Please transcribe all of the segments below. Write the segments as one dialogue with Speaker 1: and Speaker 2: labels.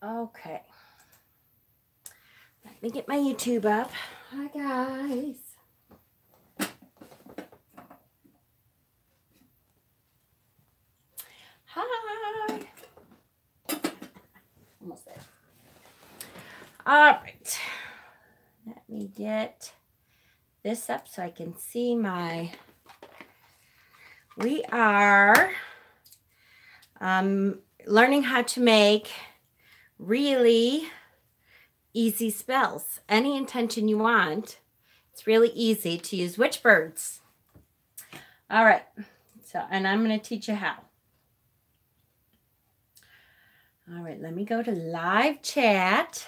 Speaker 1: Okay. Let me get my YouTube up. Hi, guys. Hi. Almost there. All right. Let me get this up so I can see my... We are learning how to make really easy spells. Any intention you want. It's really easy to use witch birds. All right. So, and I'm going to teach you how. All right. Let me go to live chat.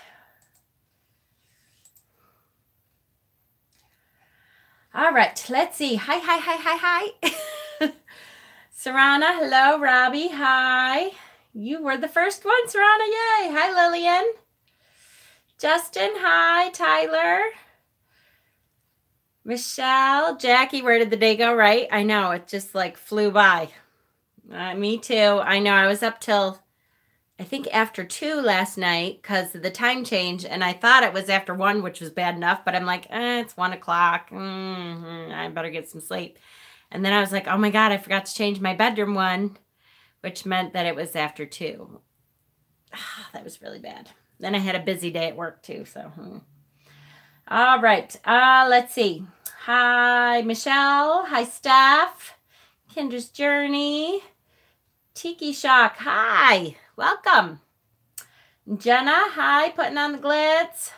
Speaker 1: All right. Let's see. Hi, hi, hi, hi, hi. Sarana, hello. Robbie, hi. You were the first one, Sarana. Yay. Hi, Lillian. Justin, hi. Tyler. Michelle. Jackie, where did the day go, right? I know. It just like flew by. Me too. I know. I was up till, I think, after 2 last night because of the time change. And I thought it was after 1, which was bad enough. But I'm like, it's 1 o'clock. I better get some sleep. And then I was like, oh my God, I forgot to change my bedroom one, which meant that it was after 2. That was really bad. Then I had a busy day at work too, so. All right, let's see. Hi, Michelle. Hi, Steph. Kendra's Journey. Tiki Shock, hi. Welcome. Jenna, hi, putting on the glitz.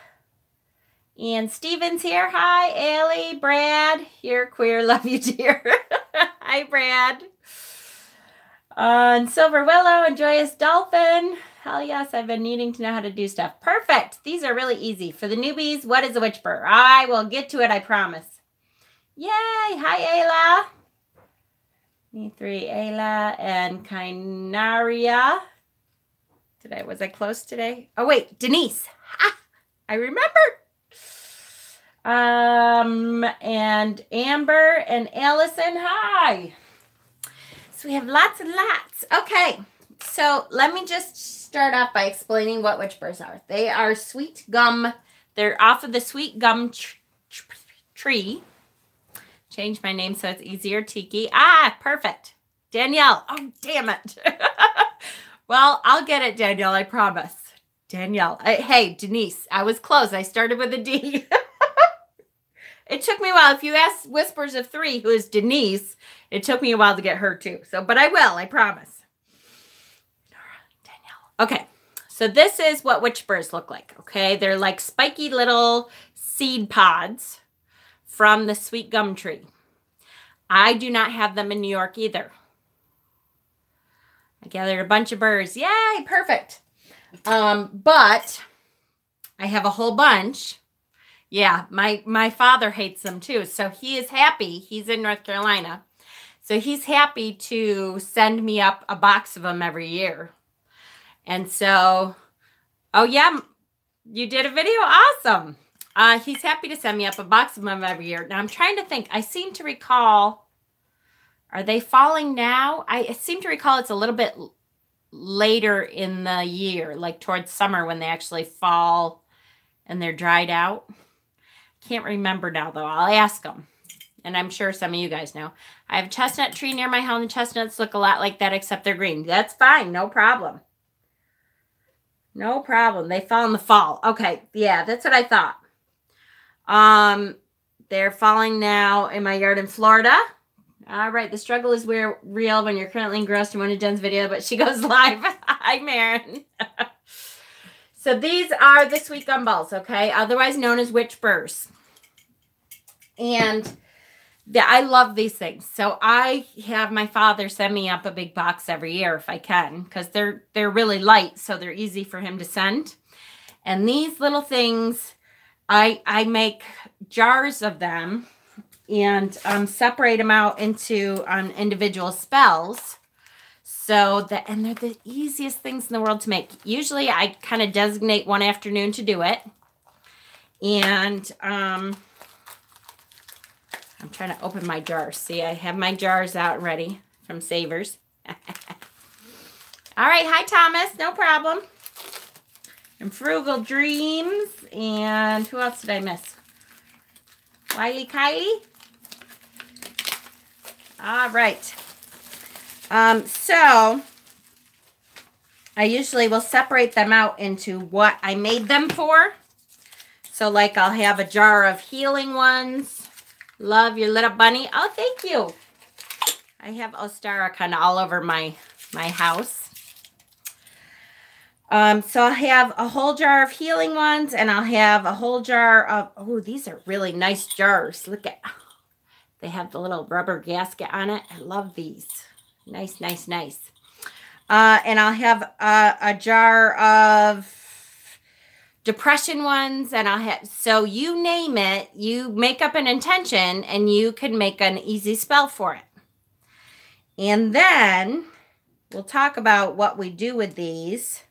Speaker 1: And Steven's here. Hi, Allie, Brad. You're queer. Love you, dear. Hi, Brad. And Silver Willow and Joyous Dolphin. Hell yes, I've been needing to know how to do stuff. Perfect. These are really easy. For the newbies, what is a witch burr? I will get to it, I promise. Yay. Hi, Ayla. Me 3, Ayla and Kainaria. Was I close today? Oh, wait, Denise. Ha! I remember. And Amber and Allison, hi. So we have lots and lots. Okay, so let me just start off by explaining what witch burrs are. They are sweet gum. They're off of the sweet gum tree. Change my name so it's easier. Tiki. Perfect. Danielle. Oh, damn it. Well, I'll get it, Danielle, I promise. Danielle. Hey, Denise, I was close. I started with a D. It took me a while. If you ask Whispers of 3, who is Denise, it took me a while to get her too. So, but I will, I promise. Danielle. Okay, so this is what witch burrs look like, okay? They're like spiky little seed pods from the sweet gum tree. I do not have them in New York either. I gathered a bunch of burrs. Yay, perfect. But I have a whole bunch. Yeah, my father hates them too. So he is happy. He's in North Carolina. So he's happy to send me up a box of them every year. And so, oh yeah, you did a video? Awesome. He's happy to send me up a box of them every year. Now I'm trying to think. I seem to recall, are they falling now? I seem to recall it's a little bit later in the year, like towards summer when they actually fall and they're dried out. Can't remember now, though. I'll ask them. And I'm sure some of you guys know. I have a chestnut tree near my home. The chestnuts look a lot like that, except they're green. That's fine. No problem. No problem. They fall in the fall. Okay. Yeah, that's what I thought. They're falling now in my yard in Florida. All right. The struggle is real when you're currently engrossed in one of Jen's videos, but she goes live. Hi, Maren. So these are the sweet gumballs, okay? Otherwise known as witch burrs. And I love these things. So I have my father send me up a big box every year if I can, because they're really light, so they're easy for him to send. And these little things, I make jars of them and separate them out into individual spells. So and they're the easiest things in the world to make. Usually I kind of designate one afternoon to do it. And I'm trying to open my jars. See, I have my jars out ready from Savers. All right. Hi, Thomas. No problem. and Frugal Dreams. And who else did I miss? Wiley Kylie. All right. So I usually will separate them out into what I made them for. So like I'll have a jar of healing ones. Love your little bunny. Oh, thank you. I have Ostara kind of all over my house. So I'll have a whole jar of healing ones, and I'll have a whole jar of, oh, these are really nice jars. Look at, they have the little rubber gasket on it. I love these. Nice, nice, nice. And I'll have a jar of depression ones, and I'll have, so you name it, you make up an intention, and you can make an easy spell for it. And then we'll talk about what we do with these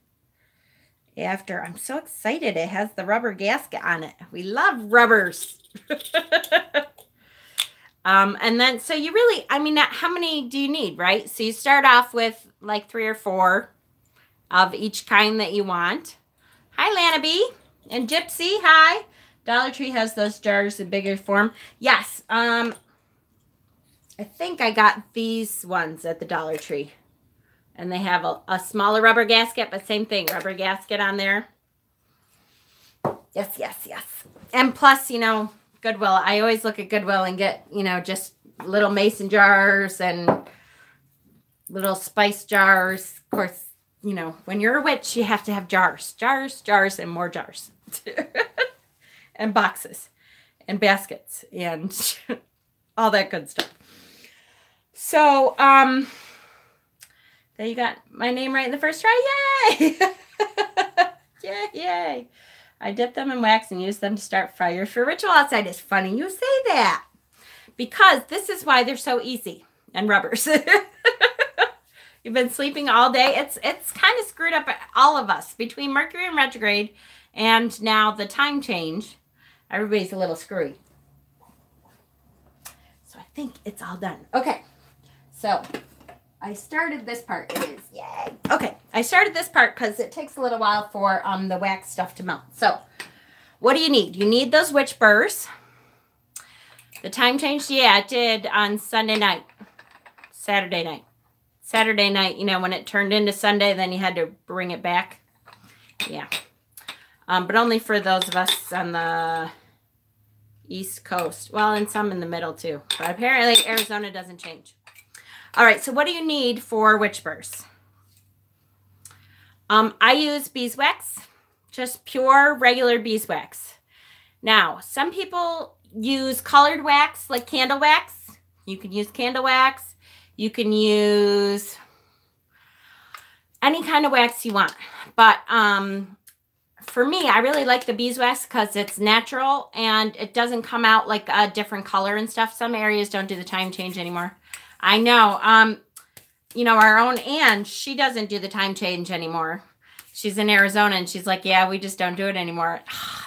Speaker 1: after. I'm so excited. It has the rubber gasket on it. We love rubbers. And then, so you really, I mean, how many do you need, right? So you start off with like 3 or 4 of each kind that you want. Hi, Lanaby and Gypsy. Hi. Dollar Tree has those jars in bigger form. Yes. I think I got these ones at the Dollar Tree. And they have a smaller rubber gasket, but same thing, rubber gasket on there. Yes, yes, yes. And plus, you know, Goodwill. I always look at Goodwill and get, you know, just little mason jars and little spice jars. Of course, you know, when you're a witch, you have to have jars. Jars, jars, and more jars. And boxes. And baskets. And all that good stuff. So, there you got my name right in the first try. Yay! Yay, yay. I dip them in wax and use them to start fires for ritual outside. It's funny you say that. Because this is why they're so easy. And rubbers. You've been sleeping all day. It's kind of screwed up all of us. Between Mercury in retrograde and now the time change, everybody's a little screwy. So I think it's all done. Okay. So I started this part. It is, yay. Okay, I started this part because it takes a little while for the wax stuff to melt. So, what do you need? You need those witch burrs. The time changed? Yeah, it did on Sunday night. Saturday night. Saturday night, you know, when it turned into Sunday, then you had to bring it back. Yeah. But only for those of us on the East Coast. Well, and some in the middle, too. But apparently, Arizona doesn't change. All right, so what do you need for witch burrs? I use beeswax, just pure regular beeswax. Now, some people use colored wax, like candle wax. You can use candle wax. You can use any kind of wax you want. But for me, I really like the beeswax because it's natural and it doesn't come out like a different color and stuff. Some areas don't do the time change anymore. I know. You know, our own Ann, she doesn't do the time change anymore. She's in Arizona, and she's like, yeah, we just don't do it anymore.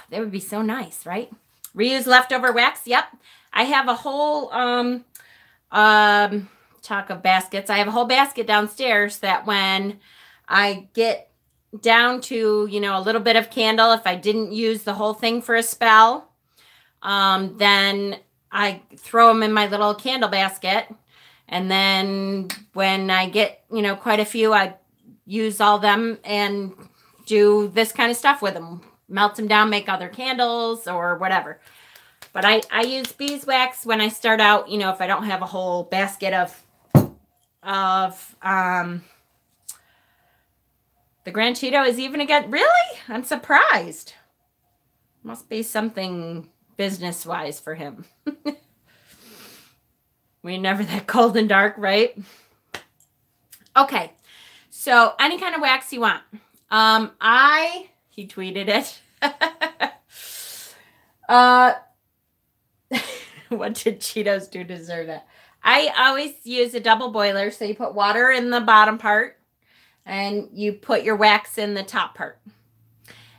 Speaker 1: That would be so nice, right? Reuse leftover wax. Yep. I have a whole, talk of baskets. I have a whole basket downstairs that when I get down to, you know, a little bit of candle, if I didn't use the whole thing for a spell, then I throw them in my little candle basket. And then when I get, you know, quite a few, I use all them and do this kind of stuff with them. Melt them down, make other candles or whatever. But I use beeswax when I start out, you know, if I don't have a whole basket of the Grand Cheeto is even again. Really? I'm surprised. Must be something business-wise for him. We're never that cold and dark, right? Okay. So, any kind of wax you want. He tweeted it. What did Cheetos do to deserve it? I always use a double boiler. So, you put water in the bottom part. And you put your wax in the top part.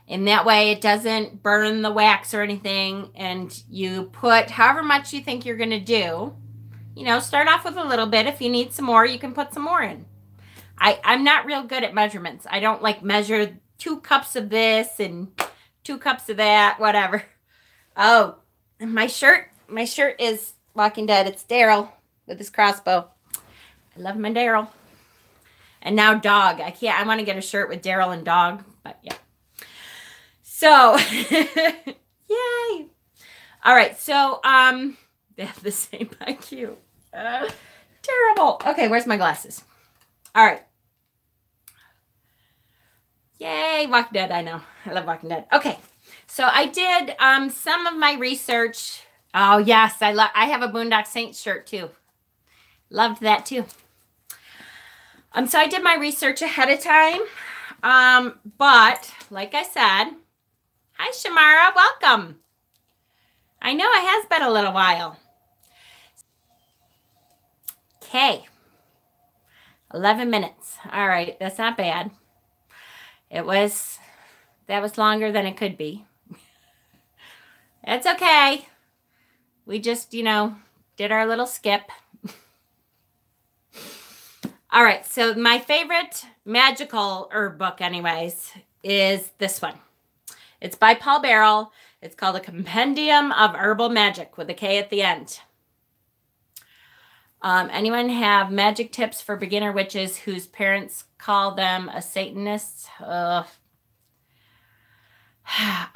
Speaker 1: And that way it doesn't burn the wax or anything. And you put however much you think you're going to do. You know, start off with a little bit. If you need some more, you can put some more in. I'm not real good at measurements. I don't like measure 2 cups of this and 2 cups of that, whatever. Oh, my shirt is Walking Dead. It's Daryl with his crossbow. I love my Daryl. And now dog. I want to get a shirt with Daryl and dog, but yeah. So, yay. All right, so they have the same IQ. Terrible. Okay, where's my glasses? All right. Yay, Walking Dead. I know. I love Walking Dead. Okay, so I did some of my research. Oh, yes, I have a Boondock Saints shirt, too. Loved that, too. So I did my research ahead of time. But, like I said, hi, Shamara. Welcome. I know it has been a little while. Okay. 11 minutes. All right, that's not bad. That was longer than it could be. It's okay. We just, did our little skip. All right, so my favorite magical herb book anyways is this one. It's by Paul Barrel. It's called A Compendium of Herbal Magic with a K at the end. Anyone have magic tips for beginner witches whose parents call them a Satanist? All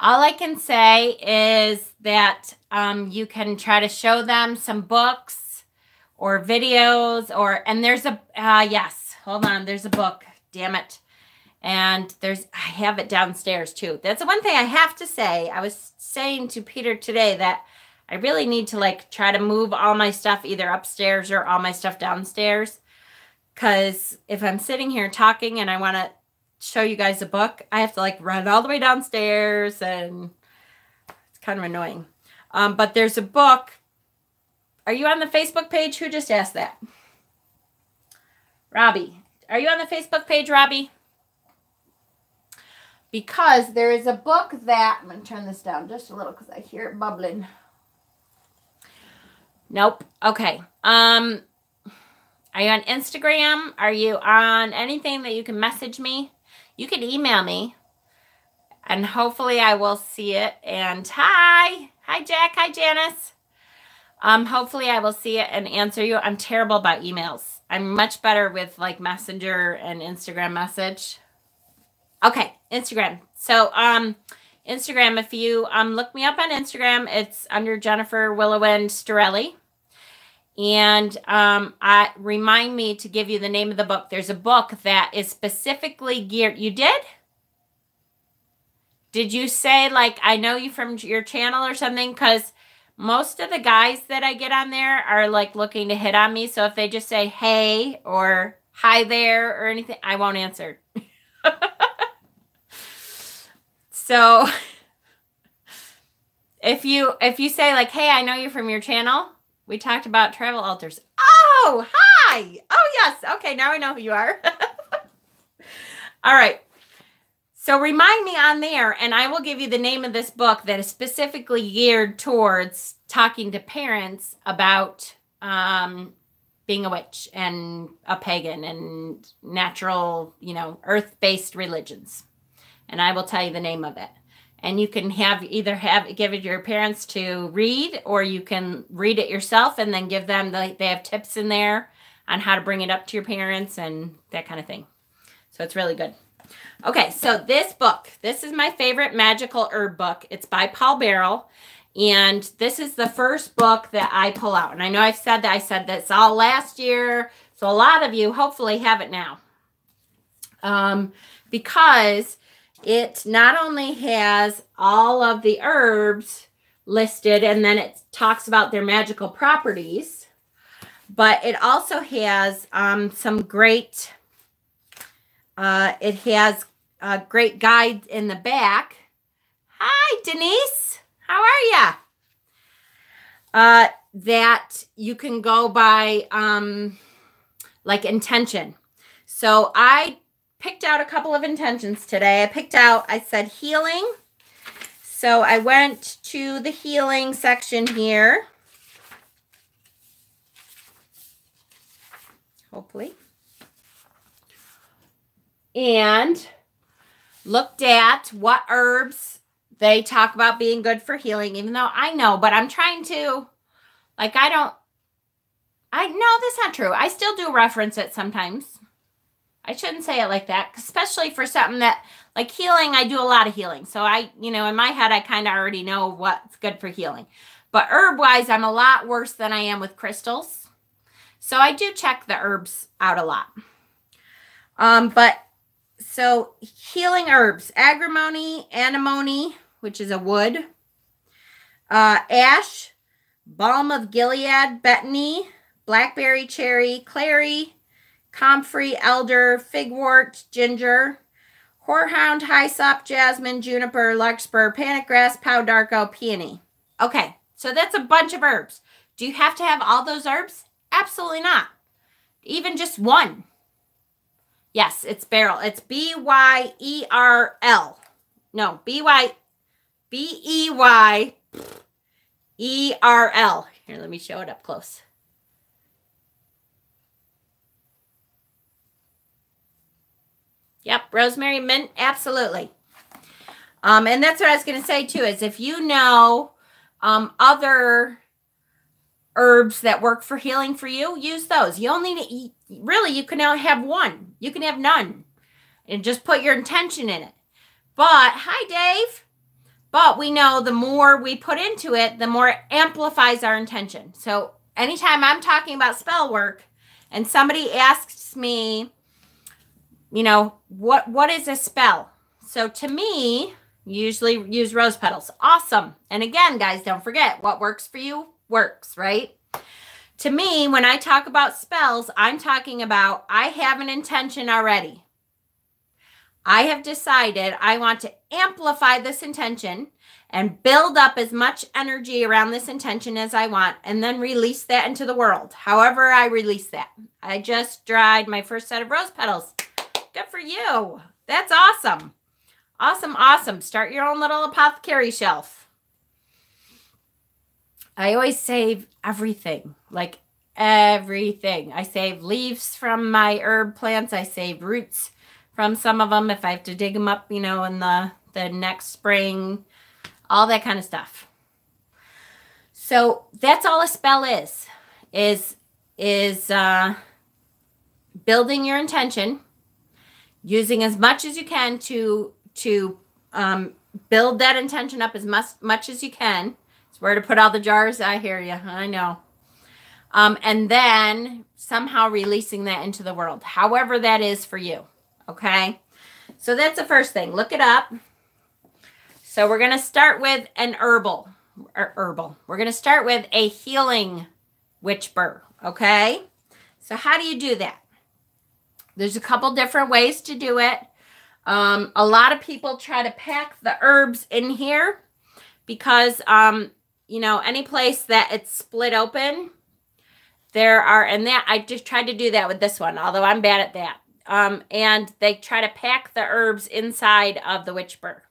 Speaker 1: I can say is that you can try to show them some books or videos and there's a, yes, hold on. There's a book, damn it. And I have it downstairs too. That's the one thing I have to say. I was saying to Peter today that I really need to try to move all my stuff either upstairs or all my stuff downstairs. Because if I'm sitting here talking and I want to show you guys a book, I have to run all the way downstairs and it's kind of annoying. But there's a book. Are you on the Facebook page? Who just asked that? Robbie. Are you on the Facebook page, Robbie? Because there is a book that... I'm going to turn this down just a little because I hear it bubbling. Nope. Okay. Are you on Instagram? Are you on anything that you can message me? You can email me. And hopefully I will see it. And hi. Hi, Jack. Hi, Janice. Hopefully I will see it and answer you. I'm terrible about emails. I'm much better with Messenger and Instagram message. Okay, Instagram. So, Instagram, if you look me up on Instagram, it's under Jennifer Willowind Storelli. And remind me to give you the name of the book. There's a book that is specifically geared. You did? Did you say, I know you from your channel or something? Because most of the guys that I get on there are looking to hit on me. So if they just say, hey, or hi there or anything, I won't answer. So if you say hey, I know you from your channel, we talked about travel altars. Oh, hi. Oh, yes. Okay, now I know who you are. All right. So remind me on there, and I will give you the name of this book that is specifically geared towards talking to parents about being a witch and a pagan and natural, earth-based religions. And I will tell you the name of it. And you can give it to your parents to read, or you can read it yourself and then give them, they have tips in there on how to bring it up to your parents and that kind of thing. So it's really good. Okay, so this book, this is my favorite magical herb book. It's by Paul Barrel. And this is the first book that I pull out. And I know I said this all last year. So a lot of you hopefully have it now. Because it not only has all of the herbs listed and then it talks about their magical properties, but it also has some great, it has a great guide in the back. Hi, Denise. How are ya? That you can go by intention. So I picked out a couple of intentions today. I said healing. So I went to the healing section here. Hopefully. And looked at what herbs they talk about being good for healing, even though I know, but I'm trying to, like, no, that's not true. I still do reference it sometimes. I shouldn't say it like that, especially for something that, like healing, I do a lot of healing. So in my head, I kind of already know what's good for healing. But herb-wise, I'm a lot worse than I am with crystals. So I do check the herbs out a lot. So healing herbs, agrimony, anemone, which is a wood, ash, balm of Gilead, betony, blackberry, cherry, clary, comfrey, elder, figwort, ginger, horehound, hyssop, jasmine, juniper, larkspur, panic grass, pau d'arco, peony. Okay, so that's a bunch of herbs. Do you have to have all those herbs? Absolutely not. Even just one. Yes, it's beryl. It's B-Y-E-R-L. No, B-E-Y-E-R-L. Here, let me show it up close. Yep, rosemary, mint, absolutely. And that's what I was going to say too, is if you know other herbs that work for healing for you, use those. You only need, really, you can only have one. You can have none. And just put your intention in it. But, hi Dave. But we know the more we put into it, the more it amplifies our intention. So anytime I'm talking about spell work and somebody asks me, what is a spell? So to me, usually use rose petals. Awesome. And again, guys, don't forget, what works for you works, right? To me, when I talk about spells, I'm talking about I have an intention already. I have decided I want to amplify this intention and build up as much energy around this intention as I want, and then release that into the world. However I release that. I just dried my first set of rose petals. Good for you. That's awesome. Awesome, awesome. Start your own little apothecary shelf. I always save everything, like everything. I save leaves from my herb plants. I save roots from some of them if I have to dig them up, in the next spring, all that kind of stuff. So that's all a spell is building your intention, using as much as you can to build that intention up as much as you can. It's where to put all the jars. I hear you. I know. And then somehow releasing that into the world, however that is for you. Okay. So that's the first thing. Look it up. So we're going to start with an herbal. We're going to start with a healing witch burr. Okay. So how do you do that? There's a couple different ways to do it. A lot of people try to pack the herbs in here because, any place that it's split open, I just tried to do that with this one, although I'm bad at that. And they try to pack the herbs inside of the witch burr.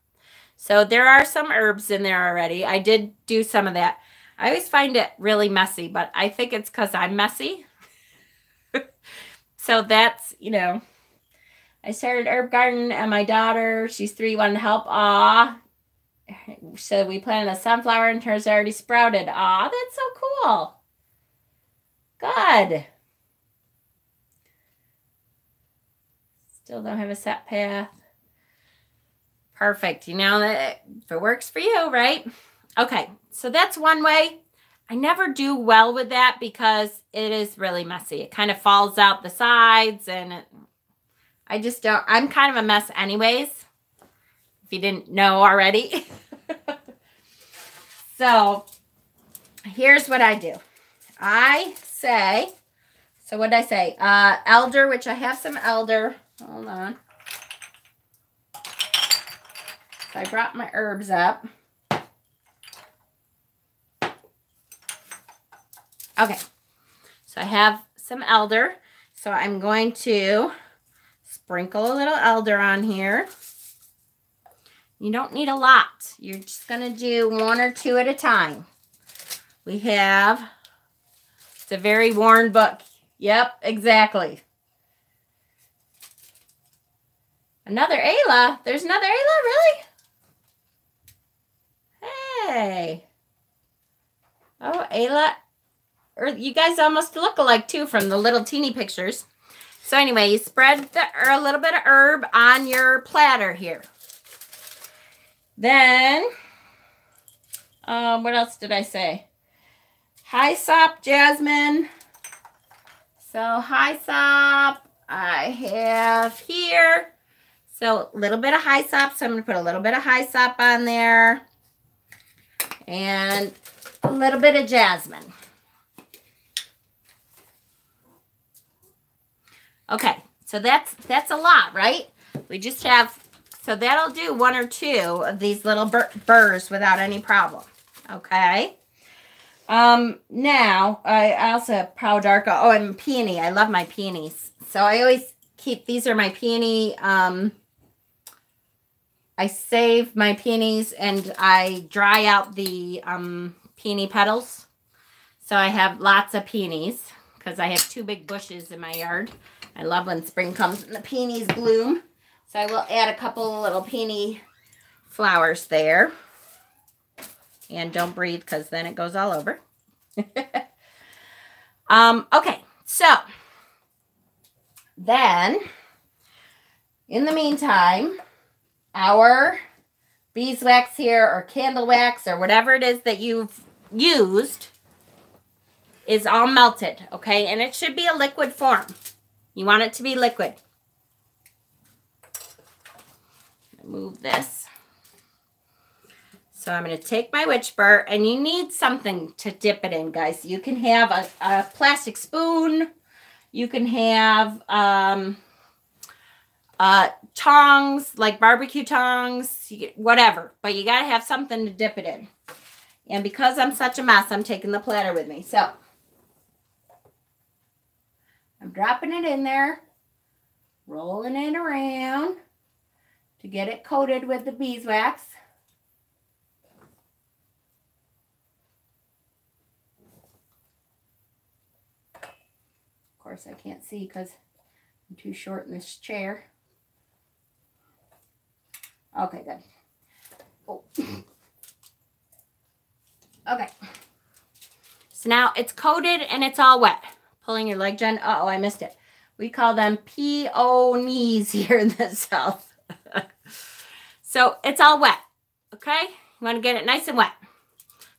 Speaker 1: So there are some herbs in there already. I did do some of that. I always find it really messy, but I think it's because I'm messy. So that's, I started herb garden and my daughter, she's 3, wanted to help. Aw. So we planted a sunflower and hers already sprouted. Aw, that's so cool. Good. Still don't have a set path. Perfect. If it works for you, right? Okay. So that's one way. I never do well with that because it is really messy. It kind of falls out the sides and I just don't. I'm kind of a mess anyways, if you didn't know already. So here's what I do. So what did I say? Elder, which I have some elder. Hold on. So I brought my herbs up. Okay. So I have some elder. So I'm going to sprinkle a little elder on here. You don't need a lot. You're just going to do 1 or 2 at a time. It's a very worn book. Yep, exactly. Another Ayla. There's another Ayla, really? Hey. Oh, Ayla. Or you guys almost look alike too from the little teeny pictures. So anyway, you spread a little bit of herb on your platter here. Then, what else did I say? Hyssop, jasmine. So hyssop I have here. So a little bit of hyssop. So I'm going to put a little bit of hyssop on there. And a little bit of jasmine. Okay, so that's a lot, right? We just have, so that'll do 1 or 2 of these little burrs without any problem. Okay. Now I also have Powdarka. Oh, and peony. I love my peonies. So I always keep, these are my peony, I save my peonies and I dry out the peony petals. So I have lots of peonies because I have 2 big bushes in my yard. I love when spring comes and the peonies bloom. So I will add a couple little peony flowers there. And don't breathe because then it goes all over. Okay, so then in the meantime, our beeswax here or candle wax or whatever it is that you've used is all melted, okay? And it should be a liquid form. You want it to be liquid. Move this. So I'm going to take my witch burr, and you need something to dip it in, guys. You can have a plastic spoon. You can have tongs, like barbecue tongs, whatever. But you got to have something to dip it in. And because I'm such a mess, I'm taking the platter with me. So I'm dropping it in there, rolling it around to get it coated with the beeswax. Of course, I can't see because I'm too short in this chair. Okay, good. Oh. Okay. So now it's coated and it's all wet. Pulling your leg, Jen. Uh-oh, I missed it. We call them peonies here in the South. So it's all wet, okay? You want to get it nice and wet.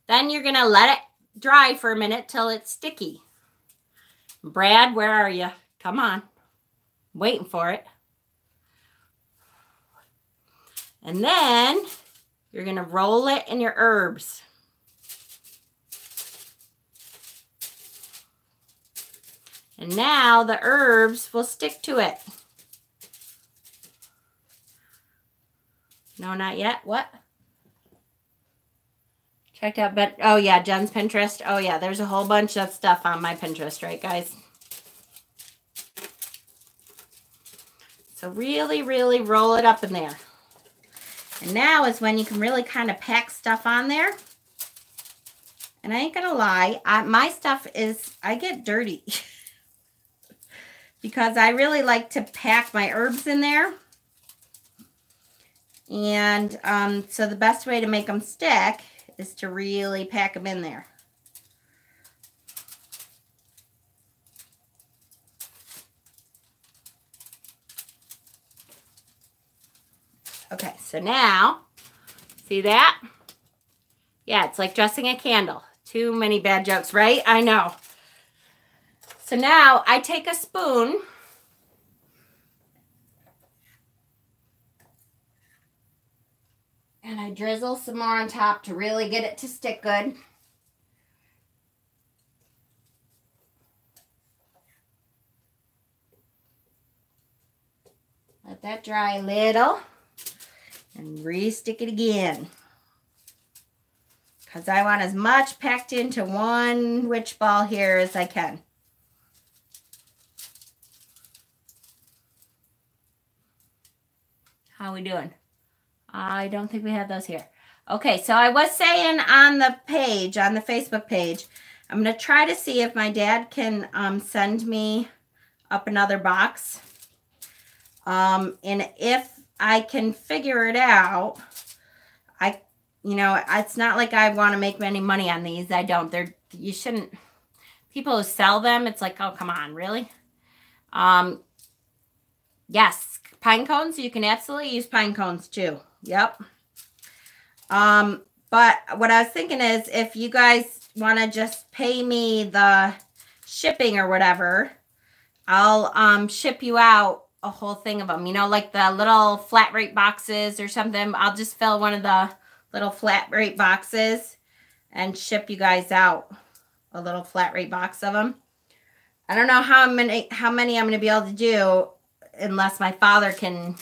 Speaker 1: Then you're going to let it dry for a minute till it's sticky. Brad, where are you? Come on. I'm waiting for it. And then you're going to roll it in your herbs. And now the herbs will stick to it. No, not yet. What? Checked out, but oh yeah, Jen's Pinterest. Oh yeah, there's a whole bunch of stuff on my Pinterest, right, guys? So really, really roll it up in there. And now is when you can really kind of pack stuff on there. And I ain't gonna lie, my stuff is, I get dirty. Because I really like to pack my herbs in there. And so the best way to make them stick is to really pack them in there. Okay, so now, see that? Yeah, it's like dressing a candle. Too many bad jokes, right? I know. So now I take a spoon and I drizzle some more on top to really get it to stick good. Let that dry a little and re-stick it again. Because I want as much packed into one witch ball here as I can. How are we doing? I don't think we have those here. Okay, so I was saying on the page, on the Facebook page, I'm going to try to see if my dad can send me up another box. And if I can figure it out. You know, it's not like I want to make any money on these. I don't. You shouldn't. People who sell them, it's like, oh, come on, really? Yes, pine cones. You can absolutely use pine cones too. Yep. But what I was thinking is, if you guys want to just pay me the shipping or whatever, I'll ship you out a whole thing of them. You know, like the little flat rate boxes or something. I'll just fill one of the little flat rate boxes and ship you guys out a little flat rate box of them. I don't know how many I'm going to be able to do unless my father can,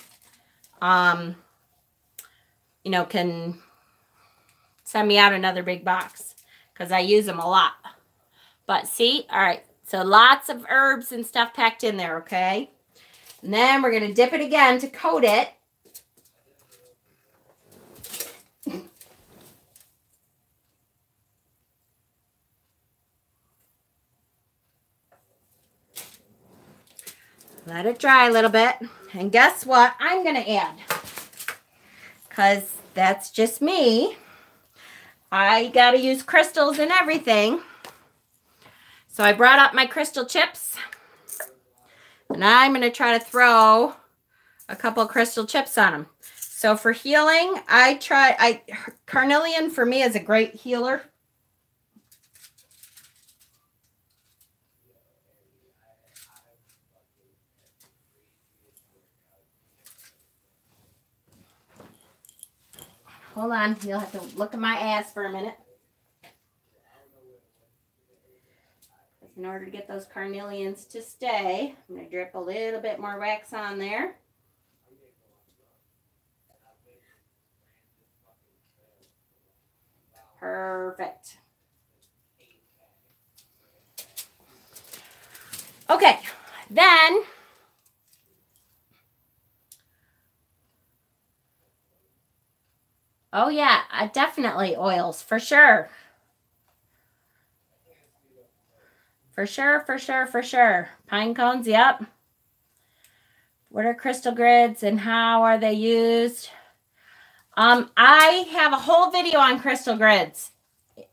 Speaker 1: you know, can send me out another big box because I use them a lot. But see, all right, so lots of herbs and stuff packed in there, okay? And then we're going to dip it again to coat it. Let it dry a little bit. And guess what I'm going to add? Because that's just me. I got to use crystals and everything. So I brought up my crystal chips. And I'm going to try to throw a couple crystal chips on them. So for healing, carnelian for me is a great healer. Hold on, you'll have to look at my ass for a minute. In order to get those carnelians to stay, I'm going to drip a little bit more wax on there. Perfect. Okay, then oh yeah, definitely oils, for sure. For sure, for sure, for sure. Pine cones, yep. What are crystal grids and how are they used? I have a whole video on crystal grids.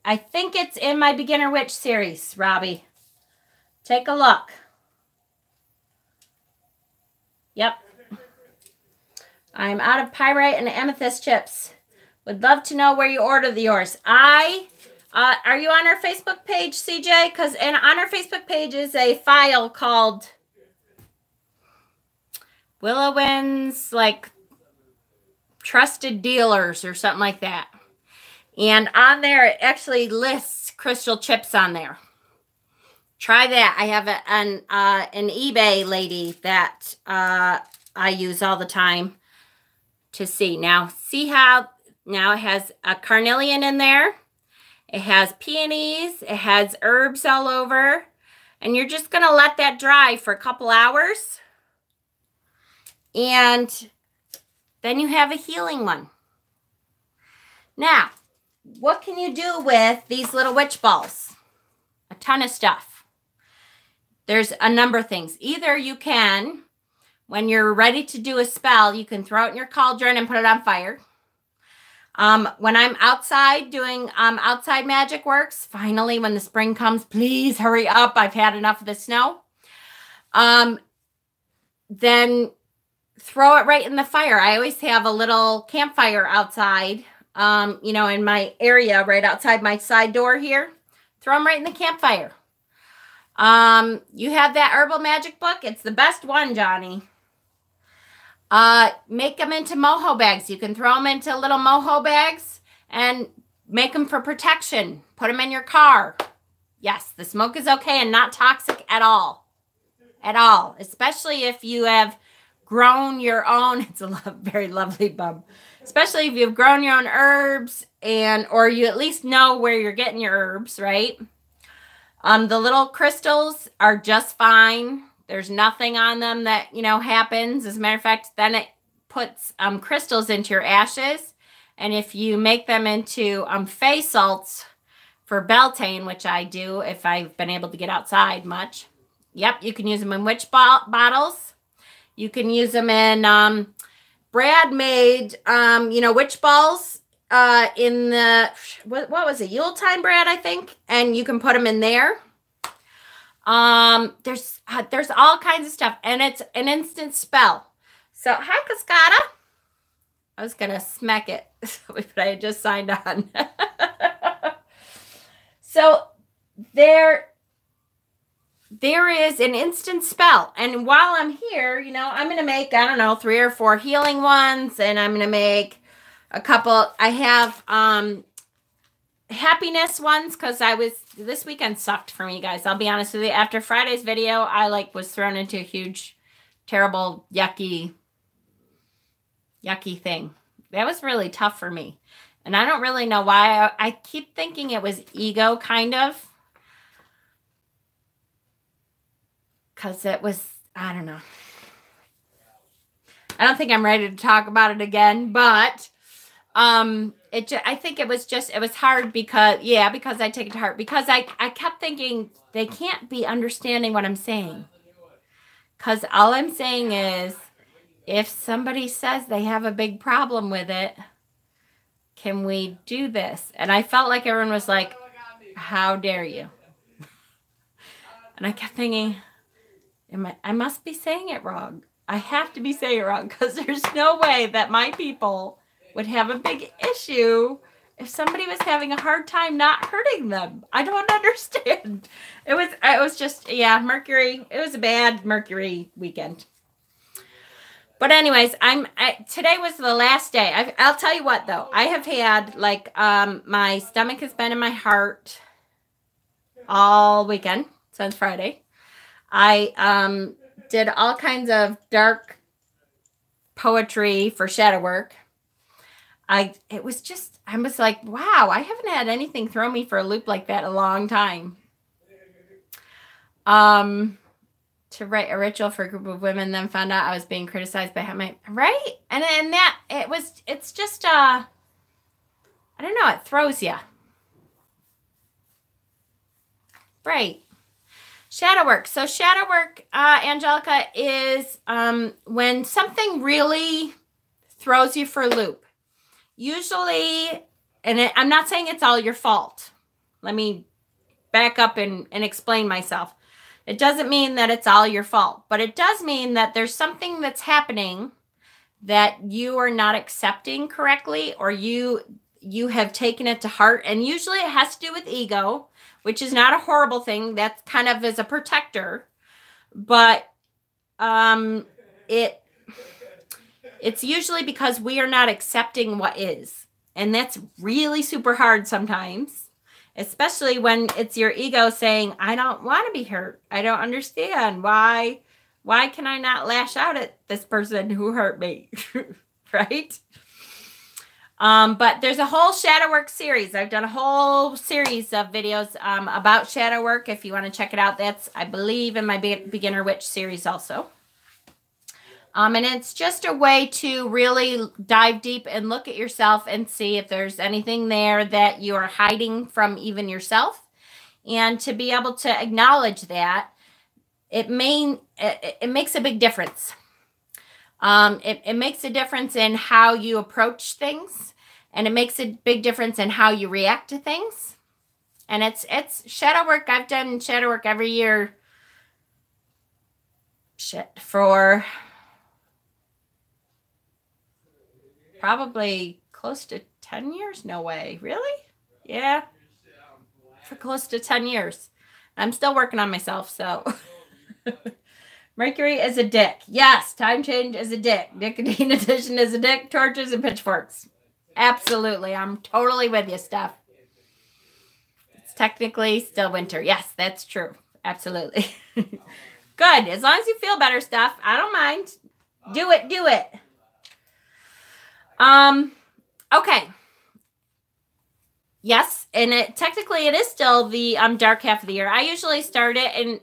Speaker 1: I think it's in my Beginner Witch series, Robbie. Take a look. Yep. I'm out of pyrite and amethyst chips. Would love to know where you order yours. Are you on our Facebook page, CJ? Because on our Facebook page is a file called Willowwin's, like, Trusted Dealers or something like that. And on there, it actually lists crystal chips on there. Try that. I have an eBay lady that I use all the time to see. Now, see how now it has a carnelian in there. It has peonies. It has herbs all over. And you're just going to let that dry for a couple hours. And then you have a healing one. Now, what can you do with these little witch balls? A ton of stuff. There's a number of things. Either you can, when you're ready to do a spell, you can throw it in your cauldron and put it on fire. When I'm outside doing outside magic works, finally, when the spring comes, please hurry up. I've had enough of the snow. Then throw it right in the fire. I always have a little campfire outside, you know, in my area right outside my side door here. Throw them right in the campfire. You have that Herbal Magic book. It's the best one, Johnny. Make them into mojo bags. You can throw them into little mojo bags and make them for protection. Put them in your car. Yes, the smoke is okay and not toxic at all. At all. Especially if you have grown your own. It's a very lovely bum. Especially if you've grown your own herbs or you at least know where you're getting your herbs, right? The little crystals are just fine. There's nothing on them that, you know, happens. As a matter of fact, then it puts crystals into your ashes. And if you make them into Fey salts for Beltane, which I do if I've been able to get outside much. Yep, you can use them in witch bottles. You can use them in Brad made, witch balls in the, what was it, Yuletime, Brad, I think, and you can put them in there. There's all kinds of stuff, and it's an instant spell. So, hi, Cascada. I was going to smack it, but I just signed on. So, there is an instant spell. And while I'm here, I'm going to make, I don't know, 3 or 4 healing ones. And I'm going to make a couple. I have happiness ones because this weekend sucked for me, guys. I'll be honest with you. After Friday's video, I was thrown into a huge, terrible, yucky thing. That was really tough for me. And I don't really know why. I keep thinking it was ego, kind of. Because it was, I don't know. I don't think I'm ready to talk about it again, but I think it was hard because I take it to heart. Because I kept thinking they can't be understanding what I'm saying. Because all I'm saying is, if somebody says they have a big problem with it, can we do this? And I felt like everyone was like, how dare you? And I kept thinking, I must be saying it wrong. I have to be saying it wrong because there's no way that my people would have a big issue if somebody was having a hard time not hurting them. I don't understand. It was just, Mercury. It was a bad Mercury weekend. But anyways, today was the last day. I'll tell you what, though. I have had, my stomach has been in my heart all weekend since Friday. I did all kinds of dark poetry for shadow work. I was like, wow, I haven't had anything throw me for a loop like that in a long time. To write a ritual for a group of women, then found out I was being criticized by my, right? And that, it's just, I don't know, it throws you. Right. Shadow work. So shadow work, Angelica, is when something really throws you for a loop. Usually, I'm not saying it's all your fault. Let me back up and explain myself. It doesn't mean that it's all your fault, but it does mean that there's something that's happening that you are not accepting correctly, or you have taken it to heart. And usually it has to do with ego, which is not a horrible thing. That's kind of as a protector, but it's usually because we are not accepting what is. And that's really super hard sometimes, especially when it's your ego saying, I don't want to be hurt. I don't understand. Why can I not lash out at this person who hurt me? Right? But there's a whole shadow work series. I've done a whole series of videos about shadow work. If you want to check it out, that's, I believe, in my Beginner Witch series also. And it's just a way to really dive deep and look at yourself and see if there's anything there that you are hiding from even yourself. And to be able to acknowledge that, it makes a big difference. It makes a difference in how you approach things, and it makes a big difference in how you react to things. And it's shadow work. I've done shadow work every year for probably close to 10 years. No way. Really? Yeah. For close to 10 years. I'm still working on myself, so. Mercury is a dick. Yes, time change is a dick. Nicotine addition is a dick. Torches and pitchforks. Absolutely. I'm totally with you, Steph. It's technically still winter. Yes, that's true. Absolutely. Good. As long as you feel better, Steph. I don't mind. Do it. Do it. Okay. Yes, and technically it is still the dark half of the year. I usually start it in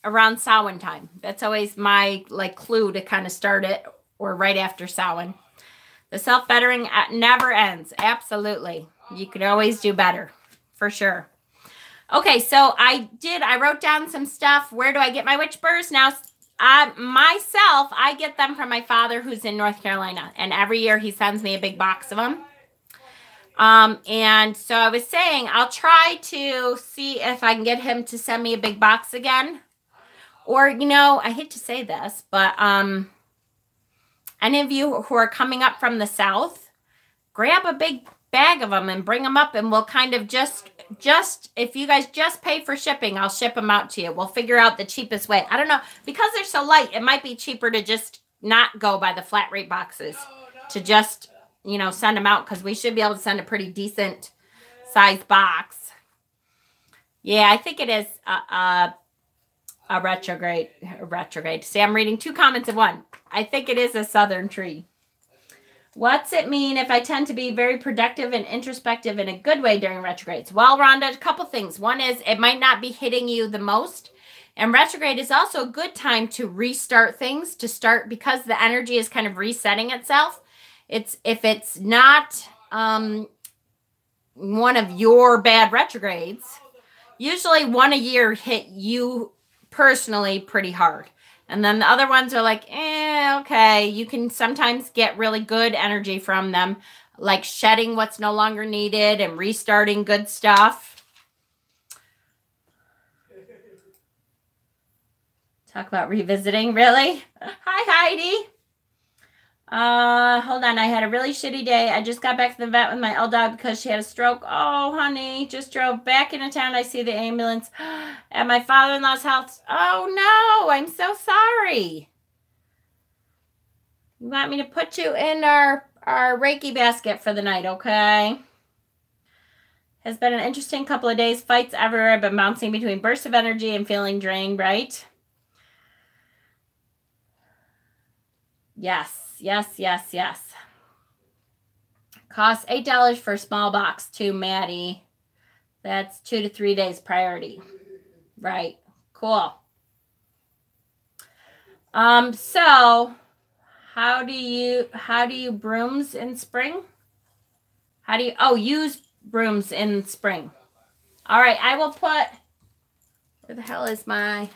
Speaker 1: around Samhain time. That's always my clue to kind of start it, or right after Samhain. The self-bettering never ends. Absolutely. You could always do better, for sure. Okay, so I wrote down some stuff. Where do I get my witch burrs? Now, myself, I get them from my father who's in North Carolina. And every year he sends me a big box of them. And so I was saying, I'll try to see if I can get him to send me a big box again. Or, you know, I hate to say this, but any of you who are coming up from the south, grab a big bag of them and bring them up, and we'll kind of just if you guys just pay for shipping, I'll ship them out to you. We'll figure out the cheapest way. I don't know, because they're so light, it might be cheaper to just not go by the flat rate boxes, to just, you know, send them out, because we should be able to send a pretty decent size box. Yeah, I think it is a retrograde. See, I'm reading 2 comments in one. I think it is a southern tree. What's it mean if I tend to be very productive and introspective in a good way during retrogrades? Well, Rhonda, a couple things. One is it might not be hitting you the most. And retrograde is also a good time to restart things, to start, because the energy is kind of resetting itself. If it's not one of your bad retrogrades, usually one a year hit you personally pretty hard. And then the other ones are like, okay. You can sometimes get really good energy from them, like shedding what's no longer needed and restarting good stuff. Talk about revisiting, really? Hi, Heidi. Hold on. I had a really shitty day. I just got back to the vet with my old dog because she had a stroke. Oh, honey, just drove back into town. I see the ambulance at my father-in-law's house. Oh, no, I'm so sorry. You want me to put you in our Reiki basket for the night, okay? Has been an interesting couple of days. Fights everywhere. I've been bouncing between bursts of energy and feeling drained, right? Yes. Costs $8 for a small box too, Maddie. That's 2 to 3 days priority. Right. Cool. So how do you brooms in spring? Use brooms in spring. All right, I will put, where the hell is my,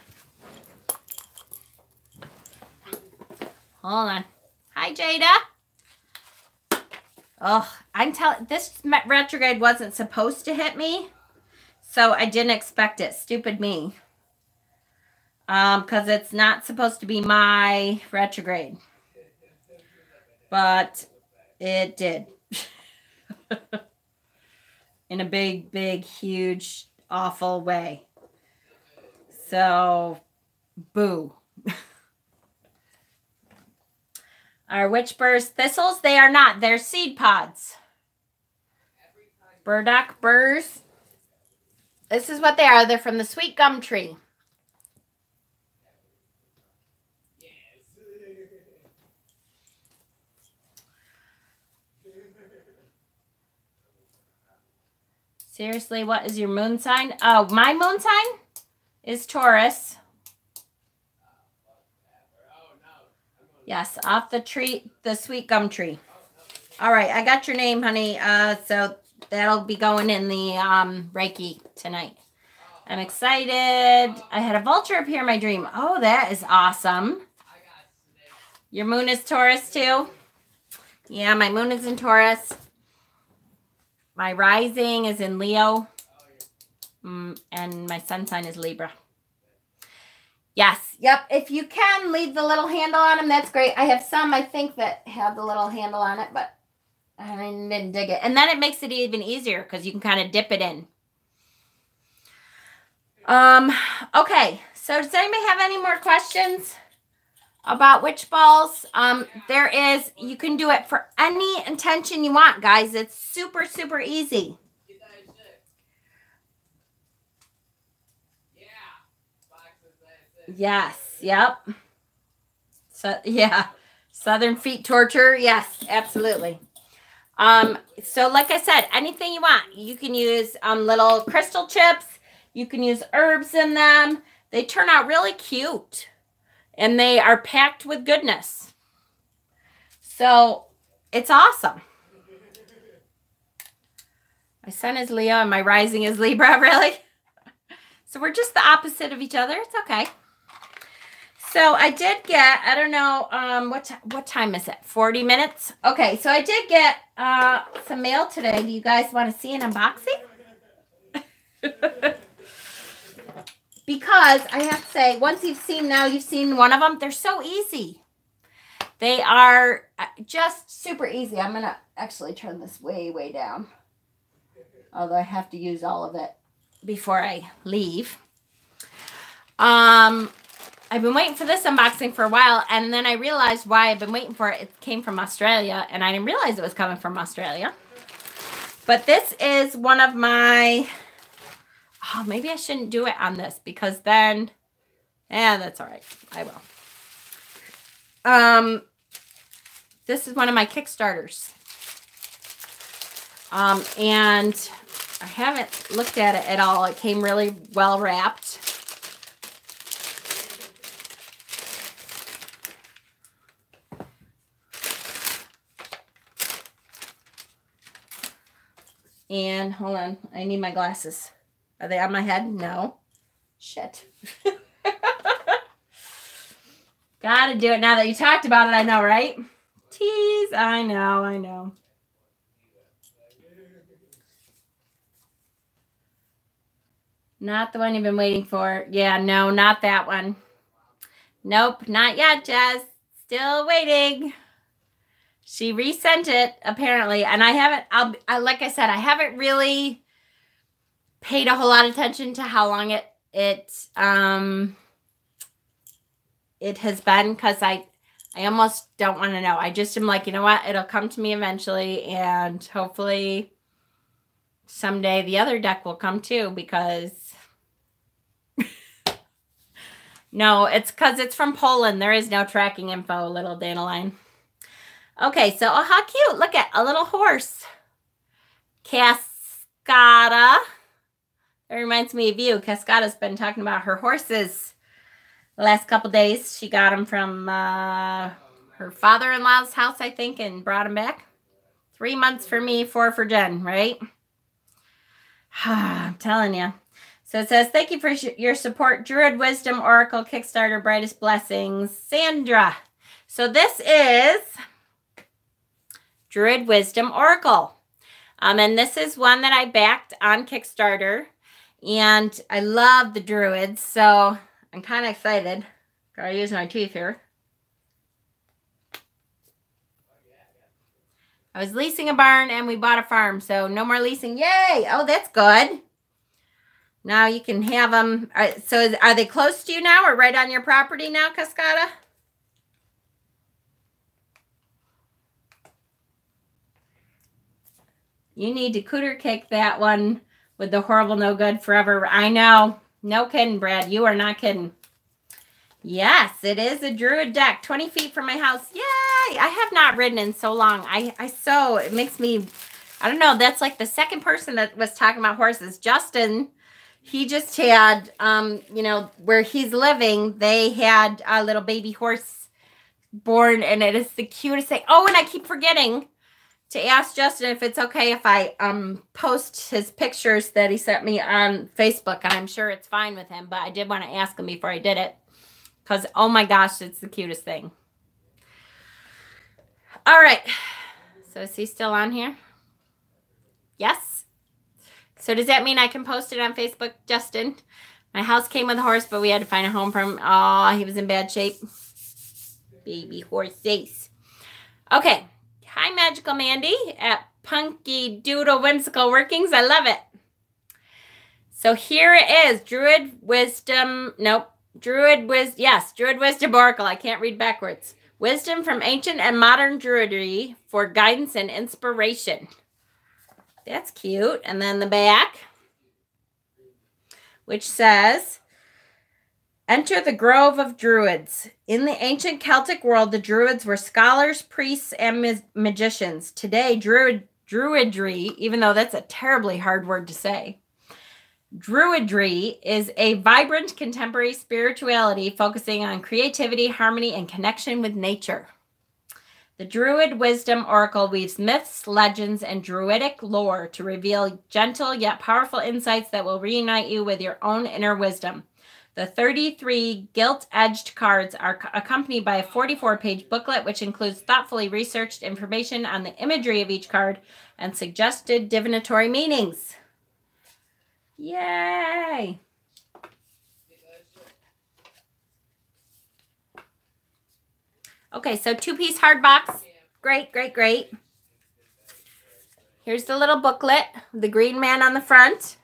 Speaker 1: hold on. Hi, Jada. Oh, I'm telling, this retrograde wasn't supposed to hit me, so I didn't expect it. Stupid me. Because it's not supposed to be my retrograde. But it did. In a big, big, huge, awful way. So, boo. Are witch burrs thistles? They are not. They're seed pods. Burdock burrs. This is what they are. They're from the sweet gum tree. Seriously, what is your moon sign? Oh, my moon sign is Taurus. Yes, off the tree, the sweet gum tree. All right, I got your name, honey. So that'll be going in the Reiki tonight. I'm excited. I had a vulture appear in my dream. Oh, that is awesome. Your moon is Taurus too? Yeah, my moon is in Taurus. My rising is in Leo. And my sun sign is Libra. Yes. Yep. If you can leave the little handle on them, that's great. I have some, I think, that have the little handle on it, but I didn't dig it. And then it makes it even easier because you can kind of dip it in. Okay. So does anybody have any more questions about witch balls? You can do it for any intention you want, guys. It's super, super easy. Yes. Yep. So yeah. Southern feet torture. Yes, absolutely. So like I said, anything you want. You can use little crystal chips. You can use herbs in them. They turn out really cute. And they are packed with goodness. So it's awesome. My sun is Leo and my rising is Libra, really? So we're just the opposite of each other. It's okay. So I did get, I don't know, what time is it? 40 minutes? Okay, so I did get some mail today. Do you guys want to see an unboxing? Because I have to say, once you've seen one of them, they're so easy. They are just super easy. I'm going to actually turn this way, way down. Although I have to use all of it before I leave. I've been waiting for this unboxing for a while, and then I realized why I've been waiting for it. It came from Australia, and I didn't realize it was coming from Australia. But this is one of my... Oh, maybe I shouldn't do it on this, because then... Yeah, that's all right. I will. This is one of my Kickstarters. And I haven't looked at it at all. It came really well wrapped. And hold on, I need my glasses. Are they on my head? No. Shit. Gotta do it now that you talked about it, I know, right? Tease, I know. Not the one you've been waiting for. Yeah, no, not that one. Nope, not yet, Jess. Still waiting. She resent it, apparently, and I haven't, like I said, I haven't really paid a whole lot of attention to how long it has been, because I almost don't want to know. I just am like, you know what? It'll come to me eventually, and hopefully someday the other deck will come too, because... No, it's because it's from Poland. There is no tracking info, little Dandelion. Okay, so oh, how cute. Look at a little horse. Cascada. That reminds me of you. Cascada's been talking about her horses the last couple days. She got them from her father-in-law's house, I think, and brought them back. 3 months for me, 4 for Jen, right? I'm telling you. So it says, thank you for your support. Druid Wisdom Oracle Kickstarter, brightest blessings. Sandra. So this is Druid Wisdom Oracle. And this is one that I backed on Kickstarter. And I love the Druids, so I'm kind of excited. Gotta use my teeth here. I was leasing a barn and we bought a farm, so no more leasing. Yay! Oh, that's good. Now you can have them. So are they close to you now or right on your property now, Cascada? You need to cooter cake that one with the horrible no good forever. I know. No kidding, Brad. You are not kidding. Yes, it is a Druid deck. 20 feet from my house. Yay! I have not ridden in so long. It makes me, I don't know. That's like the second person that was talking about horses. Justin, he just had, you know, where he's living, they had a little baby horse born, and it is the cutest thing. Oh, and I keep forgetting to ask Justin if it's okay if I post his pictures that he sent me on Facebook, and I'm sure it's fine with him, but I did want to ask him before I did it, because, oh my gosh, it's the cutest thing. All right. So is he still on here? Yes. So does that mean I can post it on Facebook, Justin? My house came with a horse, but we had to find a home for him. Oh, he was in bad shape. Baby horses. Okay. Hi, Magical Mandy at Punky Doodle Whimsical Workings. I love it. So here it is. Druid Wisdom. Nope. Druid Wisdom Oracle. I can't read backwards. Wisdom from ancient and modern druidry for guidance and inspiration. That's cute. And then the back, which says, enter the grove of druids. In the ancient Celtic world, the druids were scholars, priests, and magicians. Today, druidry, even though that's a terribly hard word to say, druidry is a vibrant contemporary spirituality focusing on creativity, harmony, and connection with nature. The Druid Wisdom Oracle weaves myths, legends, and druidic lore to reveal gentle yet powerful insights that will reunite you with your own inner wisdom. The 33 gilt-edged cards are accompanied by a 44-page booklet, which includes thoughtfully researched information on the imagery of each card and suggested divinatory meanings. Yay! Okay, so 2-piece hard box. Great, great, great. Here's the little booklet. The green man on the front.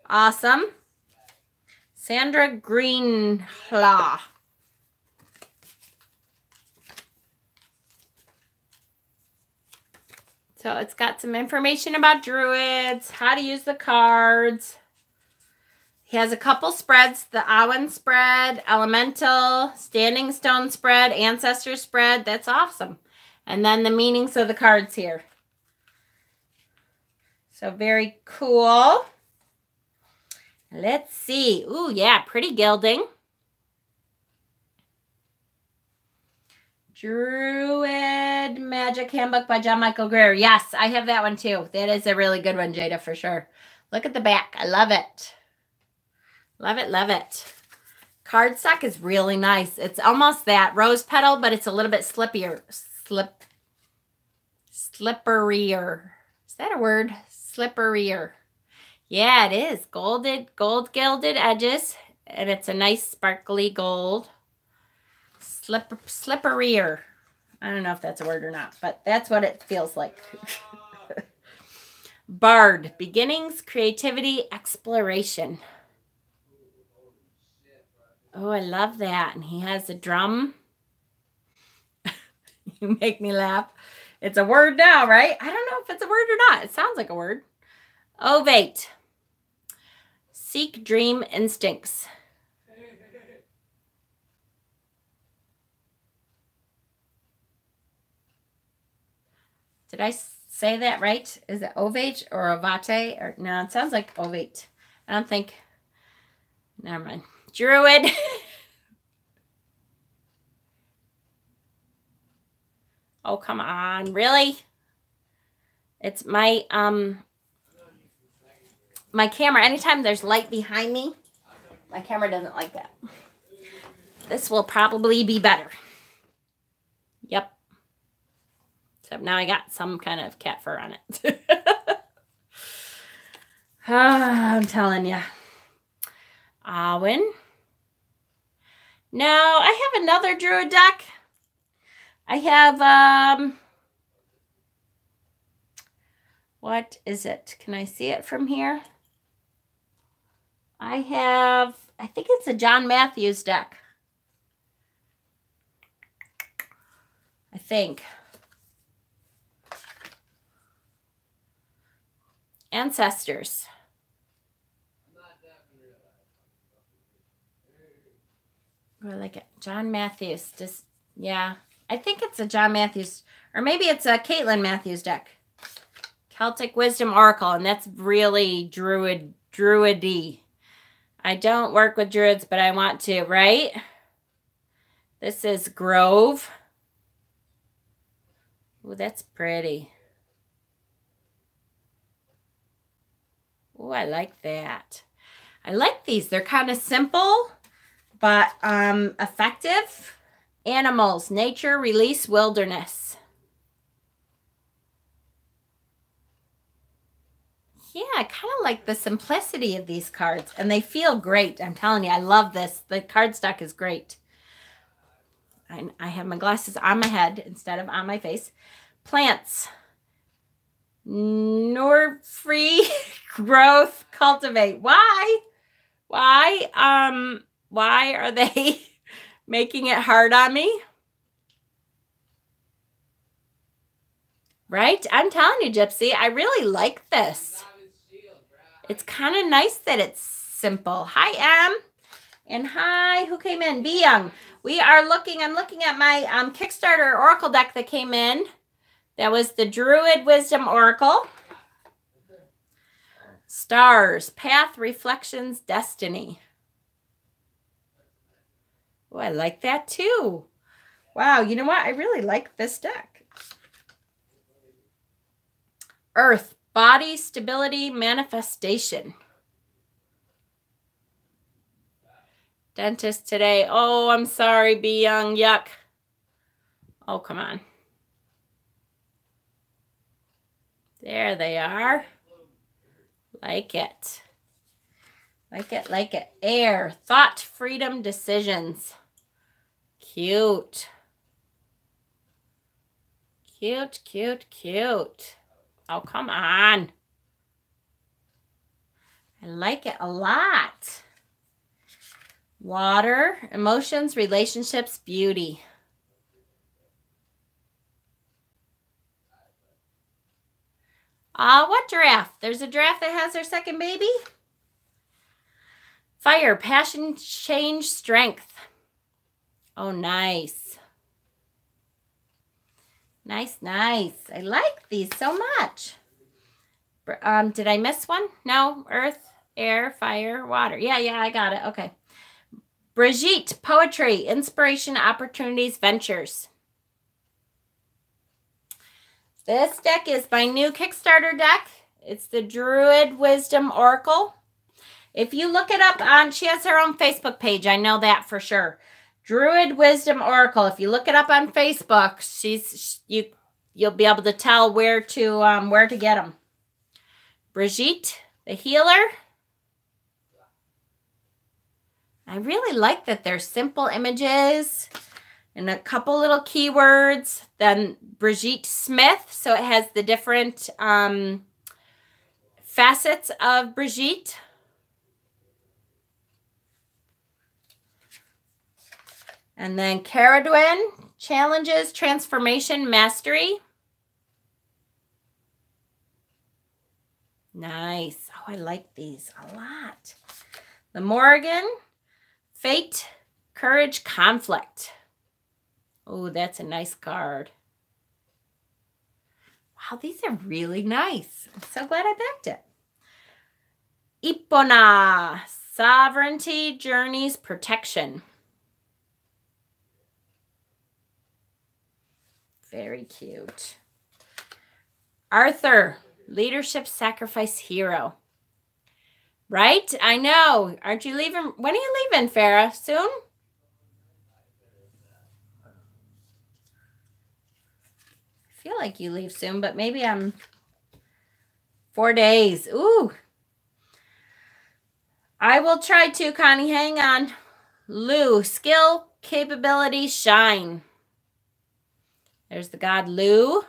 Speaker 1: Awesome. Sandra Greenlaw. So it's got some information about druids, how to use the cards. He has a couple spreads, the Awen spread, Elemental, Standing Stone spread, Ancestor spread. That's awesome. And then the meanings of the cards here. So very cool. Let's see. Ooh, yeah, pretty gilding. Druid Magic Handbook by John Michael Grier. Yes, I have that one too. That is a really good one, Jada, for sure. Look at the back. I love it. Love it, love it. Cardstock is really nice. It's almost that rose petal, but it's a little bit slipperier. Slipperier. Is that a word? Slipperier. Yeah, it is. Gold gilded edges. And it's a nice sparkly gold. Slipperier. I don't know if that's a word or not, but that's what it feels like. Bard. Beginnings, creativity, exploration. Oh, I love that. And he has a drum. You make me laugh. It's a word now, right? I don't know if it's a word or not. It sounds like a word. Ovate. Seek dream instincts. Did I say that right? Is it ovate or ovate? Or no, it sounds like ovate. I don't think. Never mind. Druid. Oh, come on. Really? It's my my camera. Anytime there's light behind me, my camera doesn't like that. This will probably be better. Yep. Except now I got some kind of cat fur on it. I'm telling you. Awen. No, I have another Druid deck. I have, what is it? Can I see it from here? I think it's a John Matthews deck. I think. Ancestors. I like it. John Matthews. Just, yeah. I think it's a John Matthews, or maybe it's a Caitlin Matthews deck. Celtic Wisdom Oracle, and that's really druidy. I don't work with druids, but I want to, right? This is Grove. Oh, that's pretty. Oh, I like that. I like these. They're kind of simple, but effective. Animals, nature, release, wilderness. Yeah, I kind of like the simplicity of these cards, and they feel great. I'm telling you, I love this. The cardstock is great. I have my glasses on my head instead of on my face. Plants. Nor-free growth, cultivate. Why? Why are they making it hard on me? Right? I'm telling you, Gypsy, I really like this. It's kind of nice that it's simple. Hi, Em. And hi, who came in? Be Young. I'm looking at my Kickstarter Oracle deck that came in. That was the Druid Wisdom Oracle. Stars, Path, Reflections, Destiny. Oh, I like that too. Wow, you know what? I really like this deck. Earth, Body, Stability, Manifestation. Dentist today. Oh, I'm sorry, Be Young. Yuck. Oh, come on. There they are. Like it. Like it, like it. Air. Thought, freedom, decisions. Cute. Cute, cute, cute. Oh, come on. I like it a lot. Water, emotions, relationships, beauty. What giraffe? There's a giraffe that has their second baby. Fire, passion, change, strength. Oh, nice. Nice, nice. I like these so much. Did I miss one? No. Earth, air, fire, water. Yeah, I got it. Okay. Brigitte, poetry, inspiration, opportunities, ventures. This deck is my new Kickstarter deck. It's the Druid Wisdom Oracle. If you look it up on, she has her own Facebook page. I know that for sure. Druid Wisdom Oracle. If you look it up on Facebook, you'll be able to tell where to get them. Brigitte, the healer. I really like that they're simple images and a couple little keywords. Then Brigitte Smith, so it has the different facets of Brigitte. And then Caradwin, challenges, transformation, mastery. Nice. Oh, I like these a lot. The Morrigan, fate, courage, conflict. Oh, that's a nice card. Wow, these are really nice. I'm so glad I backed it. Ipona, sovereignty, journeys, protection. Very cute. Arthur, leadership, sacrifice, hero. Right? I know. Aren't you leaving? When are you leaving, Farah? Soon? I feel like you leave soon, but maybe I'm 4 days. Ooh. I will try to, Connie. Hang on. Lou, skill, capability, shine. There's the god Lou.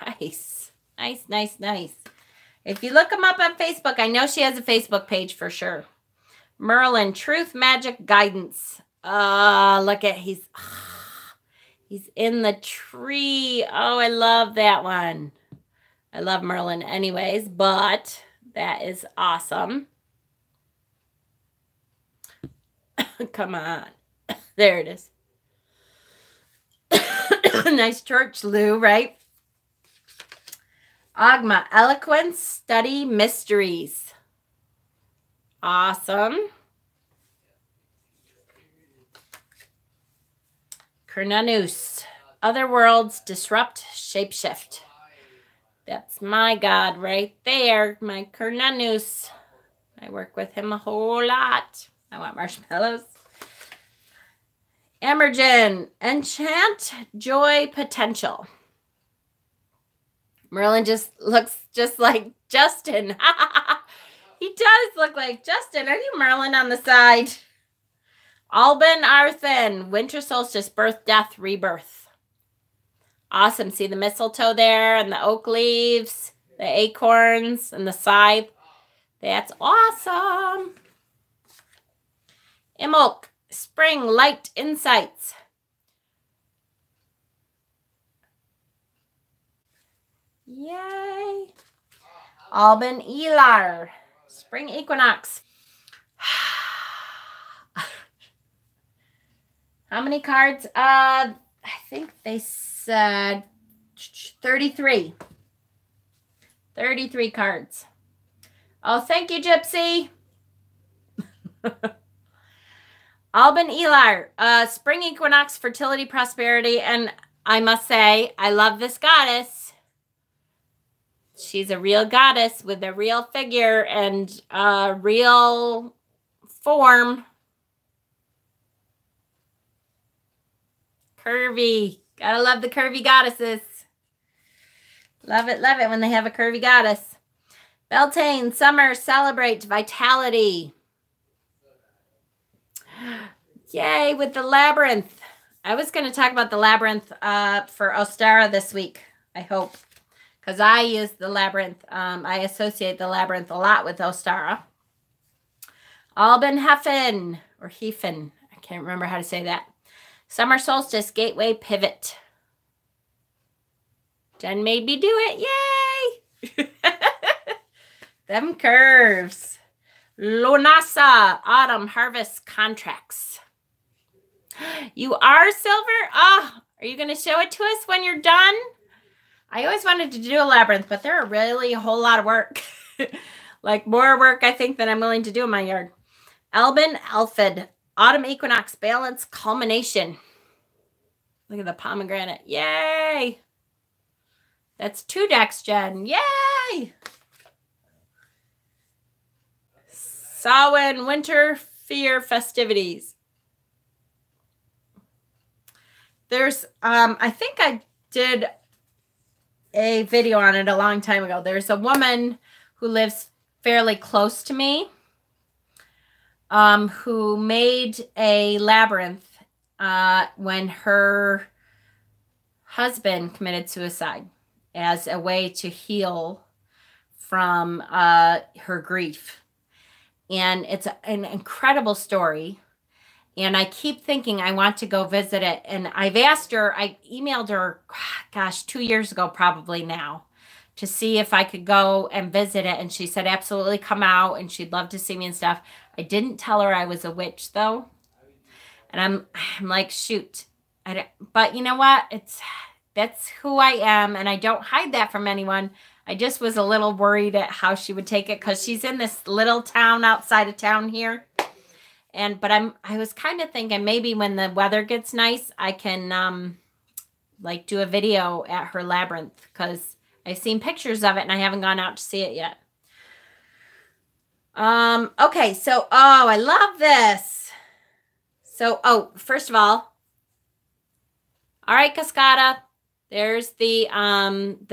Speaker 1: Nice. Nice, nice, nice. If you look them up on Facebook, I know she has a Facebook page for sure. Merlin, truth, magic, guidance. Look at, he's in the tree. Oh, I love that one. I love Merlin anyways, but that is awesome. Come on. There it is. Nice church, Lou, right? Agma, eloquence, study, mysteries. Awesome. Kernanus, other worlds, disrupt, shapeshift. That's my god right there, my Kernanus. I work with him a whole lot. I want marshmallows. Emergen, enchant, joy, potential. Merlin just looks just like Justin. He does look like Justin. Are you Merlin on the side? Alban Arthen, winter solstice, birth, death, rebirth. Awesome. See the mistletoe there and the oak leaves, the acorns, and the scythe. That's awesome. Imolk, spring, light, insights. Yay. Alban Elar, spring equinox. How many cards? I think they said 33. 33 cards. Oh, thank you, Gypsy. Alban Elar, spring equinox, fertility, prosperity, and I must say, I love this goddess. She's a real goddess with a real figure and a real form. Curvy. Gotta love the curvy goddesses. Love it when they have a curvy goddess. Beltane, summer, celebrate vitality. Yay, with the labyrinth. I was going to talk about the labyrinth for Ostara this week, I hope. Because I use the labyrinth. I associate the labyrinth a lot with Ostara. Albenhefen, or Hefen. I can't remember how to say that. Summer solstice, gateway, pivot. Jen made me do it. Yay! Them curves. Lunasa, autumn, harvest, contracts. You are silver? Oh, are you going to show it to us when you're done? I always wanted to do a labyrinth, but there are really a whole lot of work. Like more work, I think, than I'm willing to do in my yard. Albin, Alphid, autumn equinox, balance, culmination. Look at the pomegranate. Yay! That's 2 decks, Jen. Yay! Samhain, winter, fear, festivities. There's, I think I did a video on it a long time ago. There's a woman who lives fairly close to me who made a labyrinth when her husband committed suicide as a way to heal from her grief. And it's an incredible story. And I keep thinking I want to go visit it. And I've asked her, I emailed her, gosh, 2 years ago probably now, to see if I could go and visit it. And she said, absolutely come out. And she'd love to see me and stuff. I didn't tell her I was a witch, though. And I'm like, shoot. But you know what? That's who I am. And I don't hide that from anyone. I just was a little worried at how she would take it because she's in this little town outside of town here. But I was kind of thinking maybe when the weather gets nice, I can like do a video at her labyrinth because I've seen pictures of it and I haven't gone out to see it yet. Okay, so I love this. So first of all right, Cascada, there's the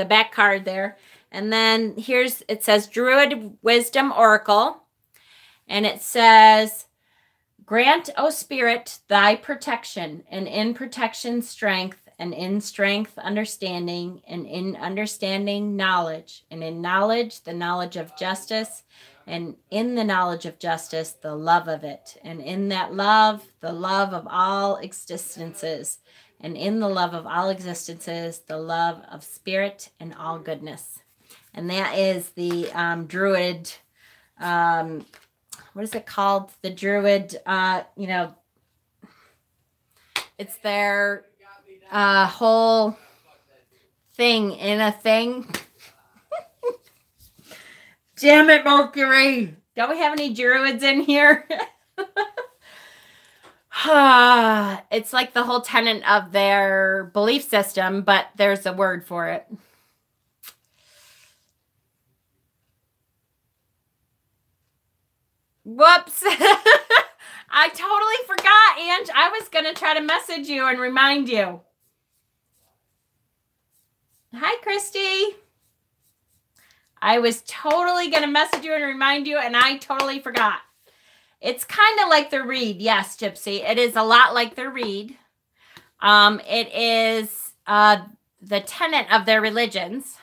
Speaker 1: back card there. And then it says Druid Wisdom Oracle. And it says, grant, O Spirit, thy protection, and in protection strength, and in strength understanding, and in understanding knowledge, and in knowledge the knowledge of justice, and in the knowledge of justice the love of it, and in that love the love of all existences, and in the love of all existences the love of spirit and all goodness. And that is the Druid, what is it called? The Druid, it's their whole thing in a thing. Damn it, Mercury. Don't we have any Druids in here? It's like the whole tenet of their belief system, but there's a word for it. Whoops. I totally forgot, Ange. I was going to try to message you and remind you. Hi, Christy. I was totally going to message you and remind you, and I totally forgot. It's kind of like the reed. Yes, Gypsy. It is a lot like the reed. It is the tenet of their religions.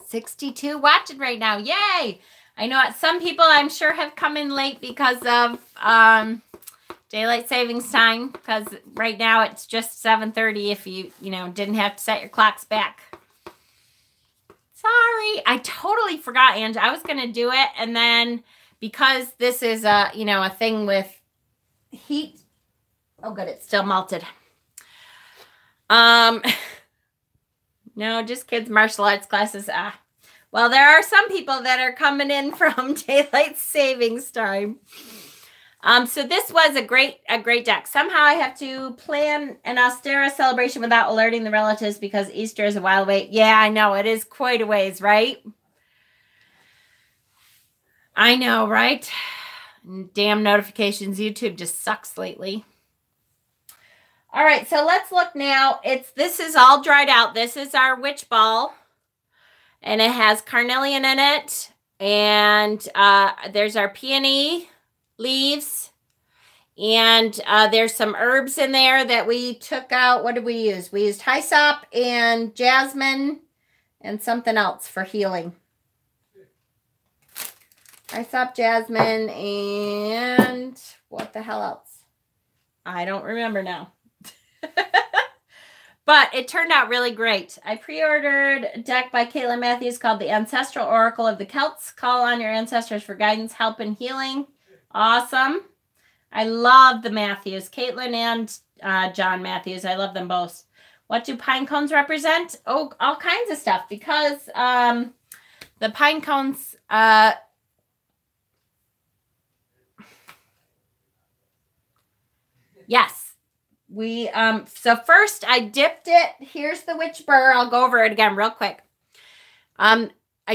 Speaker 1: 62 watching right now. Yay! I know some people I'm sure have come in late because of daylight savings time, because right now it's just 7:30 if you didn't have to set your clocks back. Sorry, I totally forgot, Ange. I was going to do it, and then because this is a thing with heat. Oh, good, it's still melted. No, just kids martial arts classes. Well, there are some people that are coming in from daylight savings time. So this was a great deck. Somehow I have to plan an Ostara celebration without alerting the relatives because Easter is a while away. Yeah, I know. It is quite a ways, right? I know, right? Damn notifications. YouTube just sucks lately. All right, so let's look now. This is all dried out. This is our witch ball, and it has carnelian in it, and there's our peony leaves, and there's some herbs in there that we took out. What did we use? We used hyssop and jasmine and something else for healing. Hyssop, jasmine, and what the hell else? I don't remember now. But it turned out really great. I pre-ordered a deck by Caitlin Matthews called The Ancestral Oracle of the Celts. Call on your ancestors for guidance, help, and healing. Awesome. I love the Matthews. Caitlin and John Matthews. I love them both. What do pine cones represent? Oh, all kinds of stuff. Because the pine cones... yes. So first I dipped it. Here's the witch burr. I'll go over it again real quick. I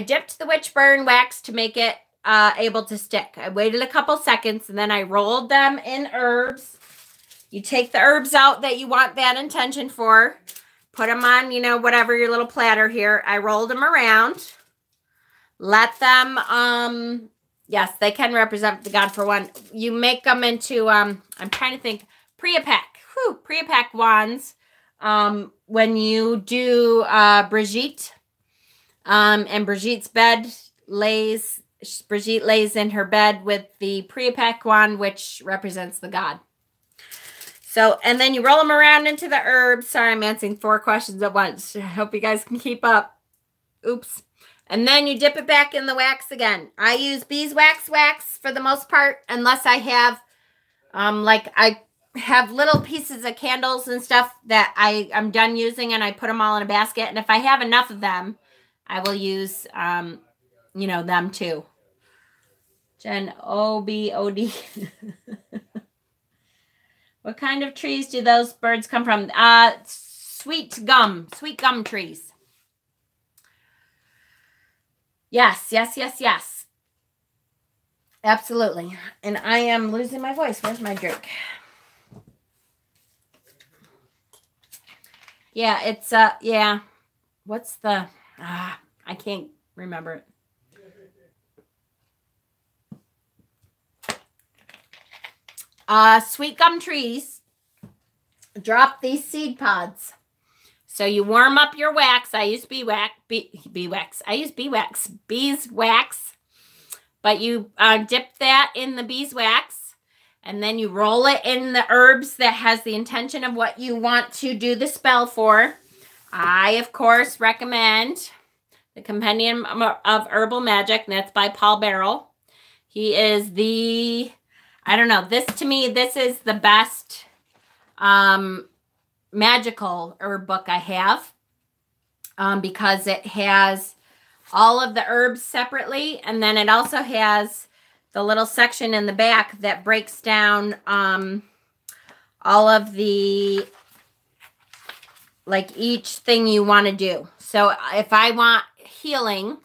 Speaker 1: dipped the witch burr in wax to make it able to stick. I waited a couple seconds and then I rolled them in herbs. You take the herbs out that you want that intention for. Put them on, you know, whatever your little platter here. I rolled them around. Let them, yes, they can represent the God for one. You make them into, I'm trying to think, pre-pack. Pre-pack wands when you do Brigitte, and Brigitte's bed Brigitte lays in her bed with the pre-pack wand, which represents the God. So, and then you roll them around into the herbs. Sorry, I'm answering 4 questions at once. I hope you guys can keep up. Oops. And then you dip it back in the wax again. I use beeswax for the most part, unless I have, I have little pieces of candles and stuff that I'm done using, and I put them all in a basket. And if I have enough of them, I will use, you know, them too. Jen, O-B-O-D. What kind of trees do those birds come from? Sweet gum trees. Yes. Absolutely. And I am losing my voice. Where's my drink? Yeah, it's, yeah. What's the, I can't remember it. Sweet gum trees drop these seed pods. So you warm up your wax. I use beeswax. But you dip that in the beeswax, and then you roll it in the herbs that has the intention of what you want to do the spell for. I, of course, recommend the Compendium of Herbal Magic, and that's by Paul Barrel. He is the, I don't know, to me, this is the best magical herb book I have, because it has all of the herbs separately, and then it also has the little section in the back that breaks down all of the, like, each thing you want to do. So if I want healing,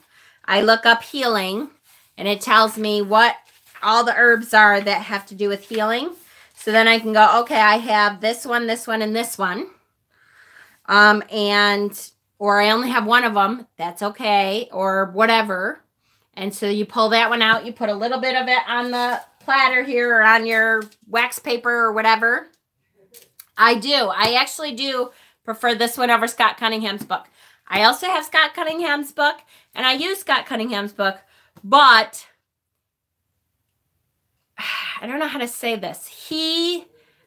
Speaker 1: I look up healing, and it tells me what all the herbs are that have to do with healing. So then I can go, okay, I have this one, and this one. Or I only have one of them. That's okay. Or whatever. And so you pull that one out. You put a little bit of it on the platter here or on your wax paper or whatever. I actually do prefer this one over Scott Cunningham's book. I also have Scott Cunningham's book, and I use Scott Cunningham's book, but I don't know how to say this.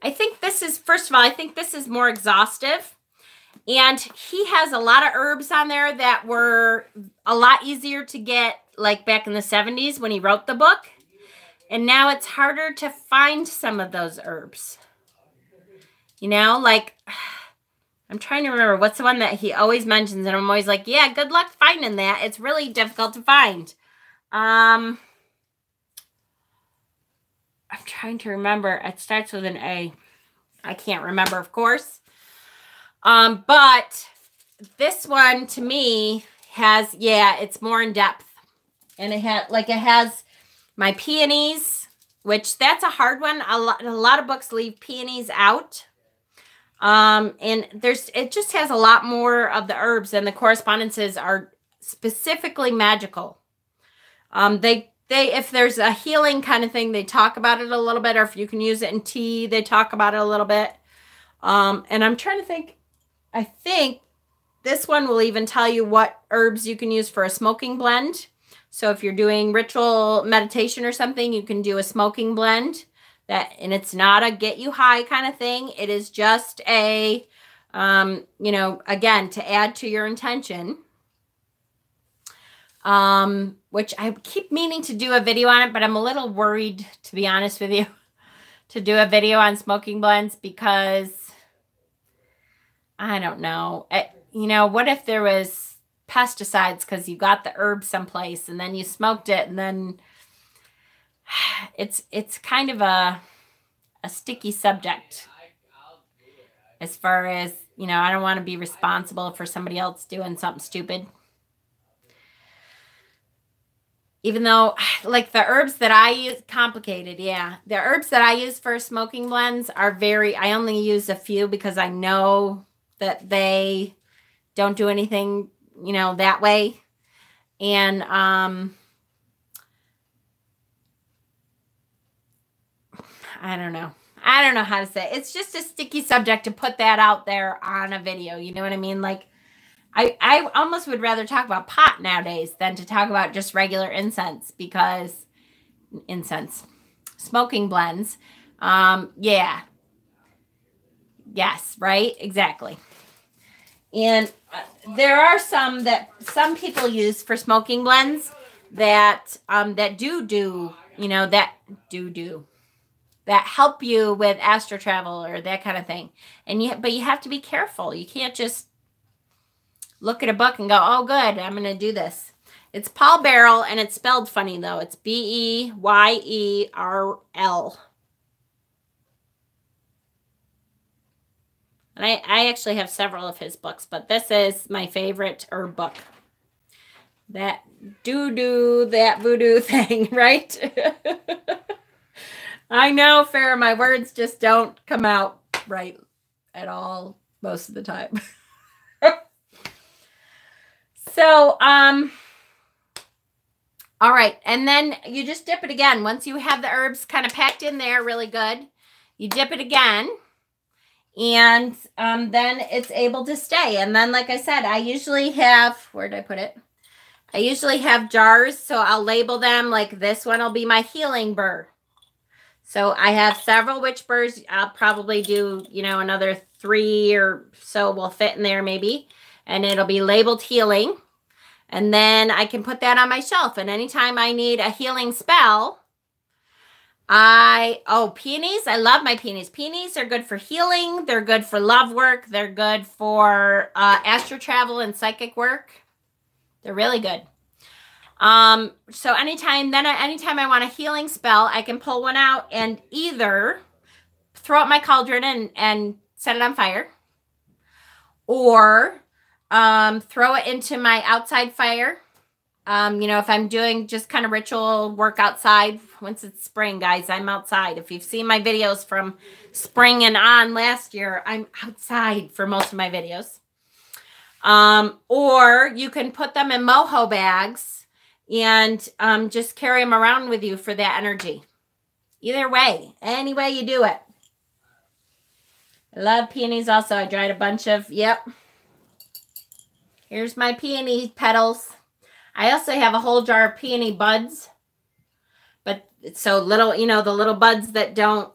Speaker 1: I think this is, first of all, I think this is more exhaustive. And he has a lot of herbs on there that were a lot easier to get, like back in the 70s when he wrote the book. And now it's harder to find some of those herbs. You know, like, I'm trying to remember what's the one that he always mentions. And I'm always like, yeah, good luck finding that. It's really difficult to find. I'm trying to remember. It starts with an A. I can't remember, of course. But this one to me has, yeah, it's more in depth, and it has my peonies, which that's a hard one. A lot of books leave peonies out. And it just has a lot more of the herbs, and the correspondences are specifically magical. If there's a healing kind of thing, they talk about it a little bit, or if you can use it in tea, they talk about it a little bit. And I'm trying to think, I think this one will even tell you what herbs you can use for a smoking blend. So if you're doing ritual meditation or something, you can do a smoking blend. And it's not a get you high kind of thing. It is just a, you know, again, to add to your intention. Which I keep meaning to do a video on it, but I'm a little worried, to be honest with you, to do a video on smoking blends because I don't know. You know, what if there was pesticides because you got the herb someplace and then you smoked it, and then it's kind of a sticky subject as far as, you know, I don't want to be responsible for somebody else doing something stupid. Even though, like, the herbs that I use, complicated, yeah. The herbs that I use for smoking blends are I only use a few because I know that they don't do anything, you know, that way. And, I don't know. I don't know how to say it. It's just a sticky subject to put that out there on a video. You know what I mean? Like, I almost would rather talk about pot nowadays than to talk about just regular incense, because smoking blends. Yeah. Yes, right? Exactly. And there are some that some people use for smoking blends that do, you know, that help you with astral travel or that kind of thing. But you have to be careful. You can't just look at a book and go, oh, good, I'm going to do this. It's Paul Barrel, and it's spelled funny, though. It's Beyerl. And I actually have several of his books, but this is my favorite herb book. That that voodoo thing, right? I know, Farrah, my words just don't come out right at all most of the time. So, all right. And then you just dip it again. Once you have the herbs kind of packed in there really good, you dip it again, and then it's able to stay. And then, like I said, I usually have, where did I put it? I usually have jars, so I'll label them. Like this one will be my healing burr. So I have several witch burrs. I'll probably do, you know, another 3 or so will fit in there maybe. And it'll be labeled healing. And then I can put that on my shelf. And anytime I need a healing spell, peonies. I love my peonies. Peonies are good for healing. They're good for love work. They're good for astral travel and psychic work. They're really good. So anytime I want a healing spell, I can pull one out and either throw it in my cauldron and set it on fire, or throw it into my outside fire. You know, if I'm doing just kind of ritual work outside, once it's spring, guys, I'm outside. If you've seen my videos from spring and on last year, I'm outside for most of my videos. Or you can put them in mojo bags and just carry them around with you for that energy. Either way, any way you do it. I love peonies also. I dried a bunch of, yep. Here's my peony petals. I also have a whole jar of peony buds. But it's so little, you know, the little buds that don't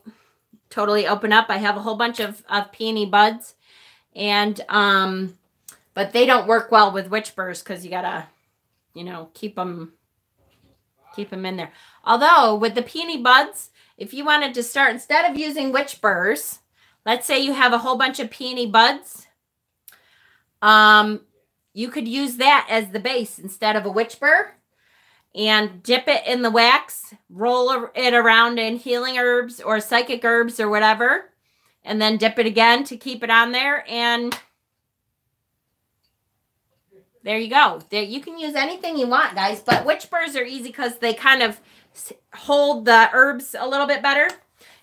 Speaker 1: totally open up. I have a whole bunch of peony buds. And, but they don't work well with witch burrs because you gotta, you know, keep them in there. Although with the peony buds, if you wanted to start, instead of using witch burrs, let's say you have a whole bunch of peony buds, you could use that as the base instead of a witch burr, and dip it in the wax, roll it around in healing herbs or psychic herbs or whatever, and then dip it again to keep it on there, and there you go. There, you can use anything you want, guys, but witch burrs are easy because they kind of hold the herbs a little bit better.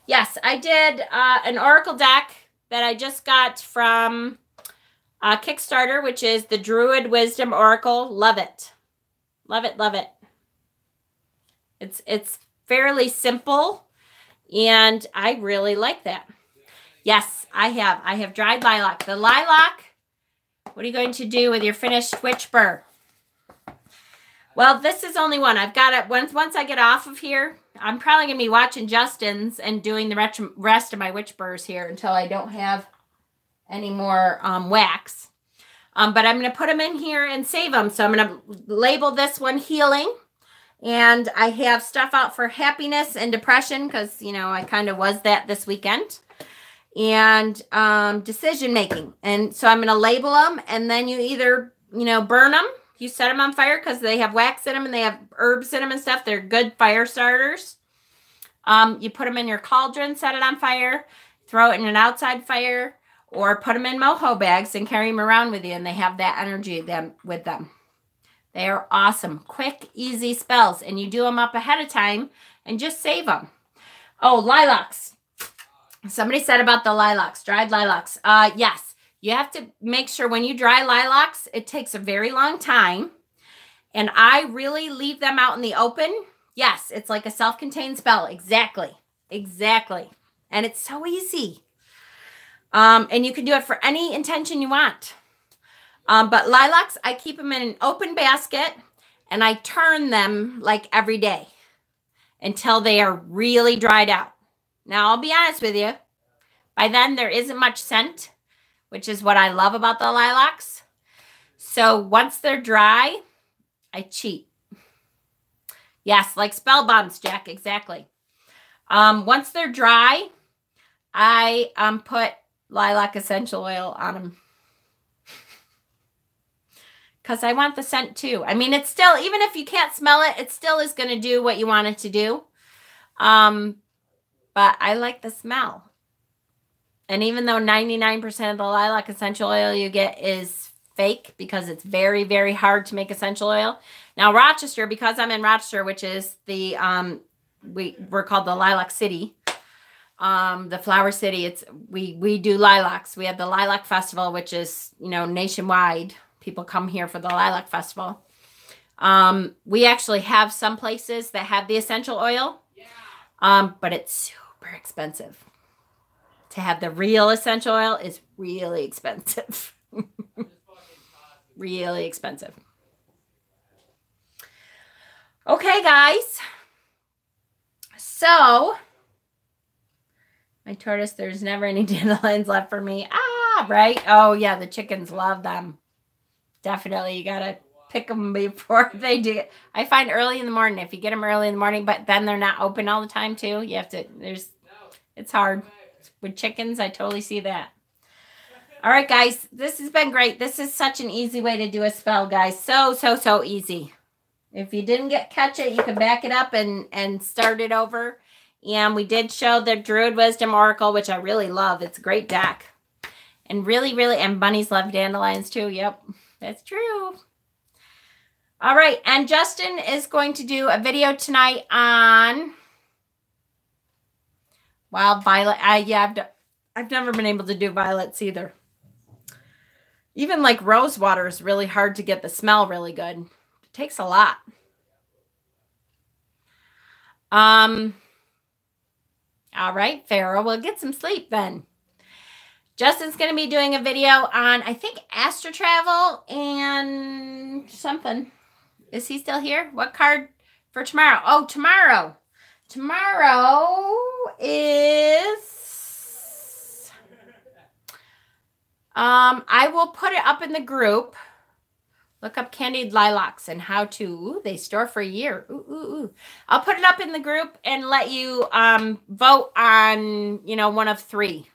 Speaker 1: Yes, I did an oracle deck that I just got from Kickstarter, which is the Druid Wisdom Oracle. Love it. Love it, love it. It's fairly simple, and I really like that. Yes, I have dried lilac. The lilac, what are you going to do with your finished witch burr? Well, this is only one. I've got it. Once I get off of here, I'm probably going to be watching Justin's and doing the rest of my witch burrs here until I don't have any more wax. But I'm going to put them in here and save them. So I'm going to label this one healing. And I have stuff out for happiness and depression because, you know, I kind of was that this weekend. And decision making. And so I'm going to label them, and then you either, you know, burn them. You set them on fire because they have wax in them and they have herbs in them and stuff. They're good fire starters. You put them in your cauldron, set it on fire, throw it in an outside fire, or put them in mojo bags and carry them around with you, and they have that energy with them. They are awesome. Quick, easy spells, and you do them up ahead of time and just save them. Oh, lilacs. Somebody said about the lilacs, dried lilacs. Yes. You have to make sure when you dry lilacs, it takes a very long time. And I really leave them out in the open. Yes, it's like a self-contained spell. Exactly. Exactly. And it's so easy. And you can do it for any intention you want. But lilacs, I keep them in an open basket, and I turn them like every day until they are really dried out. Now, I'll be honest with you. By then, there isn't much scent, which is what I love about the lilacs. So once they're dry, I cheat. Yes, like spell bombs, Jack, exactly. Once they're dry, I put lilac essential oil on them. Because I want the scent too. I mean, it's still, even if you can't smell it, it still is going to do what you want it to do. But I like the smell. And even though 99% of the lilac essential oil you get is fake because it's very, very hard to make essential oil. Now, Rochester, because I'm in Rochester, which is the, we're called the Lilac City, the Flower City. We do lilacs. We have the Lilac Festival, which is, you know, nationwide. People come here for the Lilac Festival. We actually have some places that have the essential oil, but it's super expensive. To have the real essential oil is really expensive. Really expensive. Okay, guys. So, my tortoise, there's never any dandelions left for me. Ah, right? Oh, yeah, the chickens love them. Definitely, you got to pick them before they do it. I find early in the morning, if you get them early in the morning, but then they're not open all the time, too. You have to, it's hard. With chickens, I totally see that. All right, guys, this has been great. This is such an easy way to do a spell, guys. So easy. If you didn't catch it, you can back it up and start it over. And we did show the Druid Wisdom Oracle, which I really love. It's a great deck. And really, and bunnies love dandelions too. Yep, that's true. All right, and Justin is going to do a video tonight on wild violet. Yeah, I've never been able to do violets either. Even like rose water is really hard to get the smell really good. It takes a lot. All right, Farrah, we'll get some sleep then. Justin's going to be doing a video on, I think, astro travel and something. Is he still here? What card for tomorrow? Oh, tomorrow. Tomorrow is, I will put it up in the group. Look up candied lilacs and how to, ooh, they store for a year. Ooh. I'll put it up in the group and let you vote on, you know, one of 3.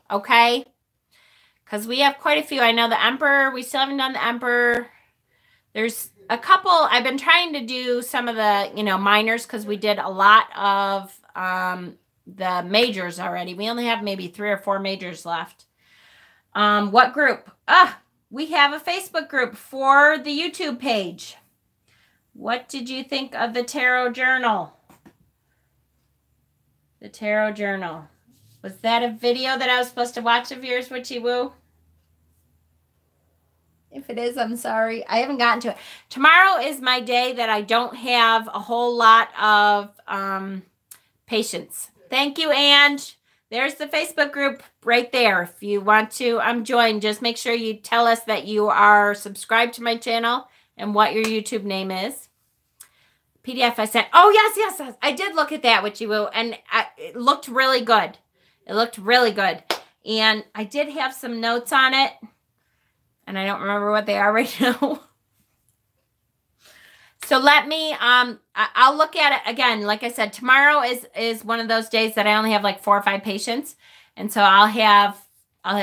Speaker 1: Okay? Because we have quite a few. I know the Emperor. We still haven't done the Emperor. There's a couple. I've been trying to do some of the, you know, minors because we did a lot of the majors already. We only have maybe 3 or 4 majors left. What group? We have a Facebook group for the YouTube page. What did you think of the Tarot Journal? The Tarot Journal. Was that a video that I was supposed to watch of yours, Witchy Woo? If it is, I'm sorry. I haven't gotten to it. Tomorrow is my day that I don't have a whole lot of patience. Thank you, Ange. There's the Facebook group right there. If you want to join, just make sure you tell us that you are subscribed to my channel and what your YouTube name is. PDF I sent. Oh, yes. I did look at that, Witchy Woo, and it looked really good. It looked really good. And I did have some notes on it, and I don't remember what they are right now. So let me, I'll look at it again. Like I said, tomorrow is one of those days that I only have like 4 or 5 patients. And so I'll have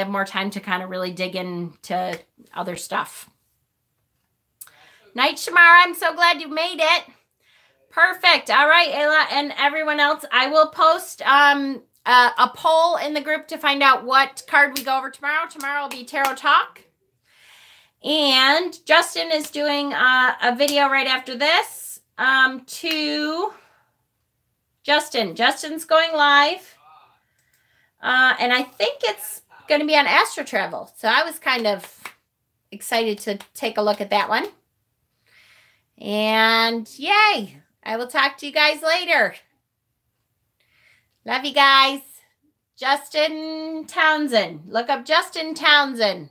Speaker 1: more time to kind of really dig into other stuff. Night, Shamara. I'm so glad you made it. Perfect. All right, Ayla and everyone else. I will post a poll in the group to find out what card we go over tomorrow. Tomorrow will be Tarot Talk. And Justin is doing a video right after this to Justin. Justin's going live. And I think it's going to be on Astro Travel. So I was kind of excited to take a look at that one. And yay. I will talk to you guys later. Love you guys. Justin Townsend. Look up Justin Townsend.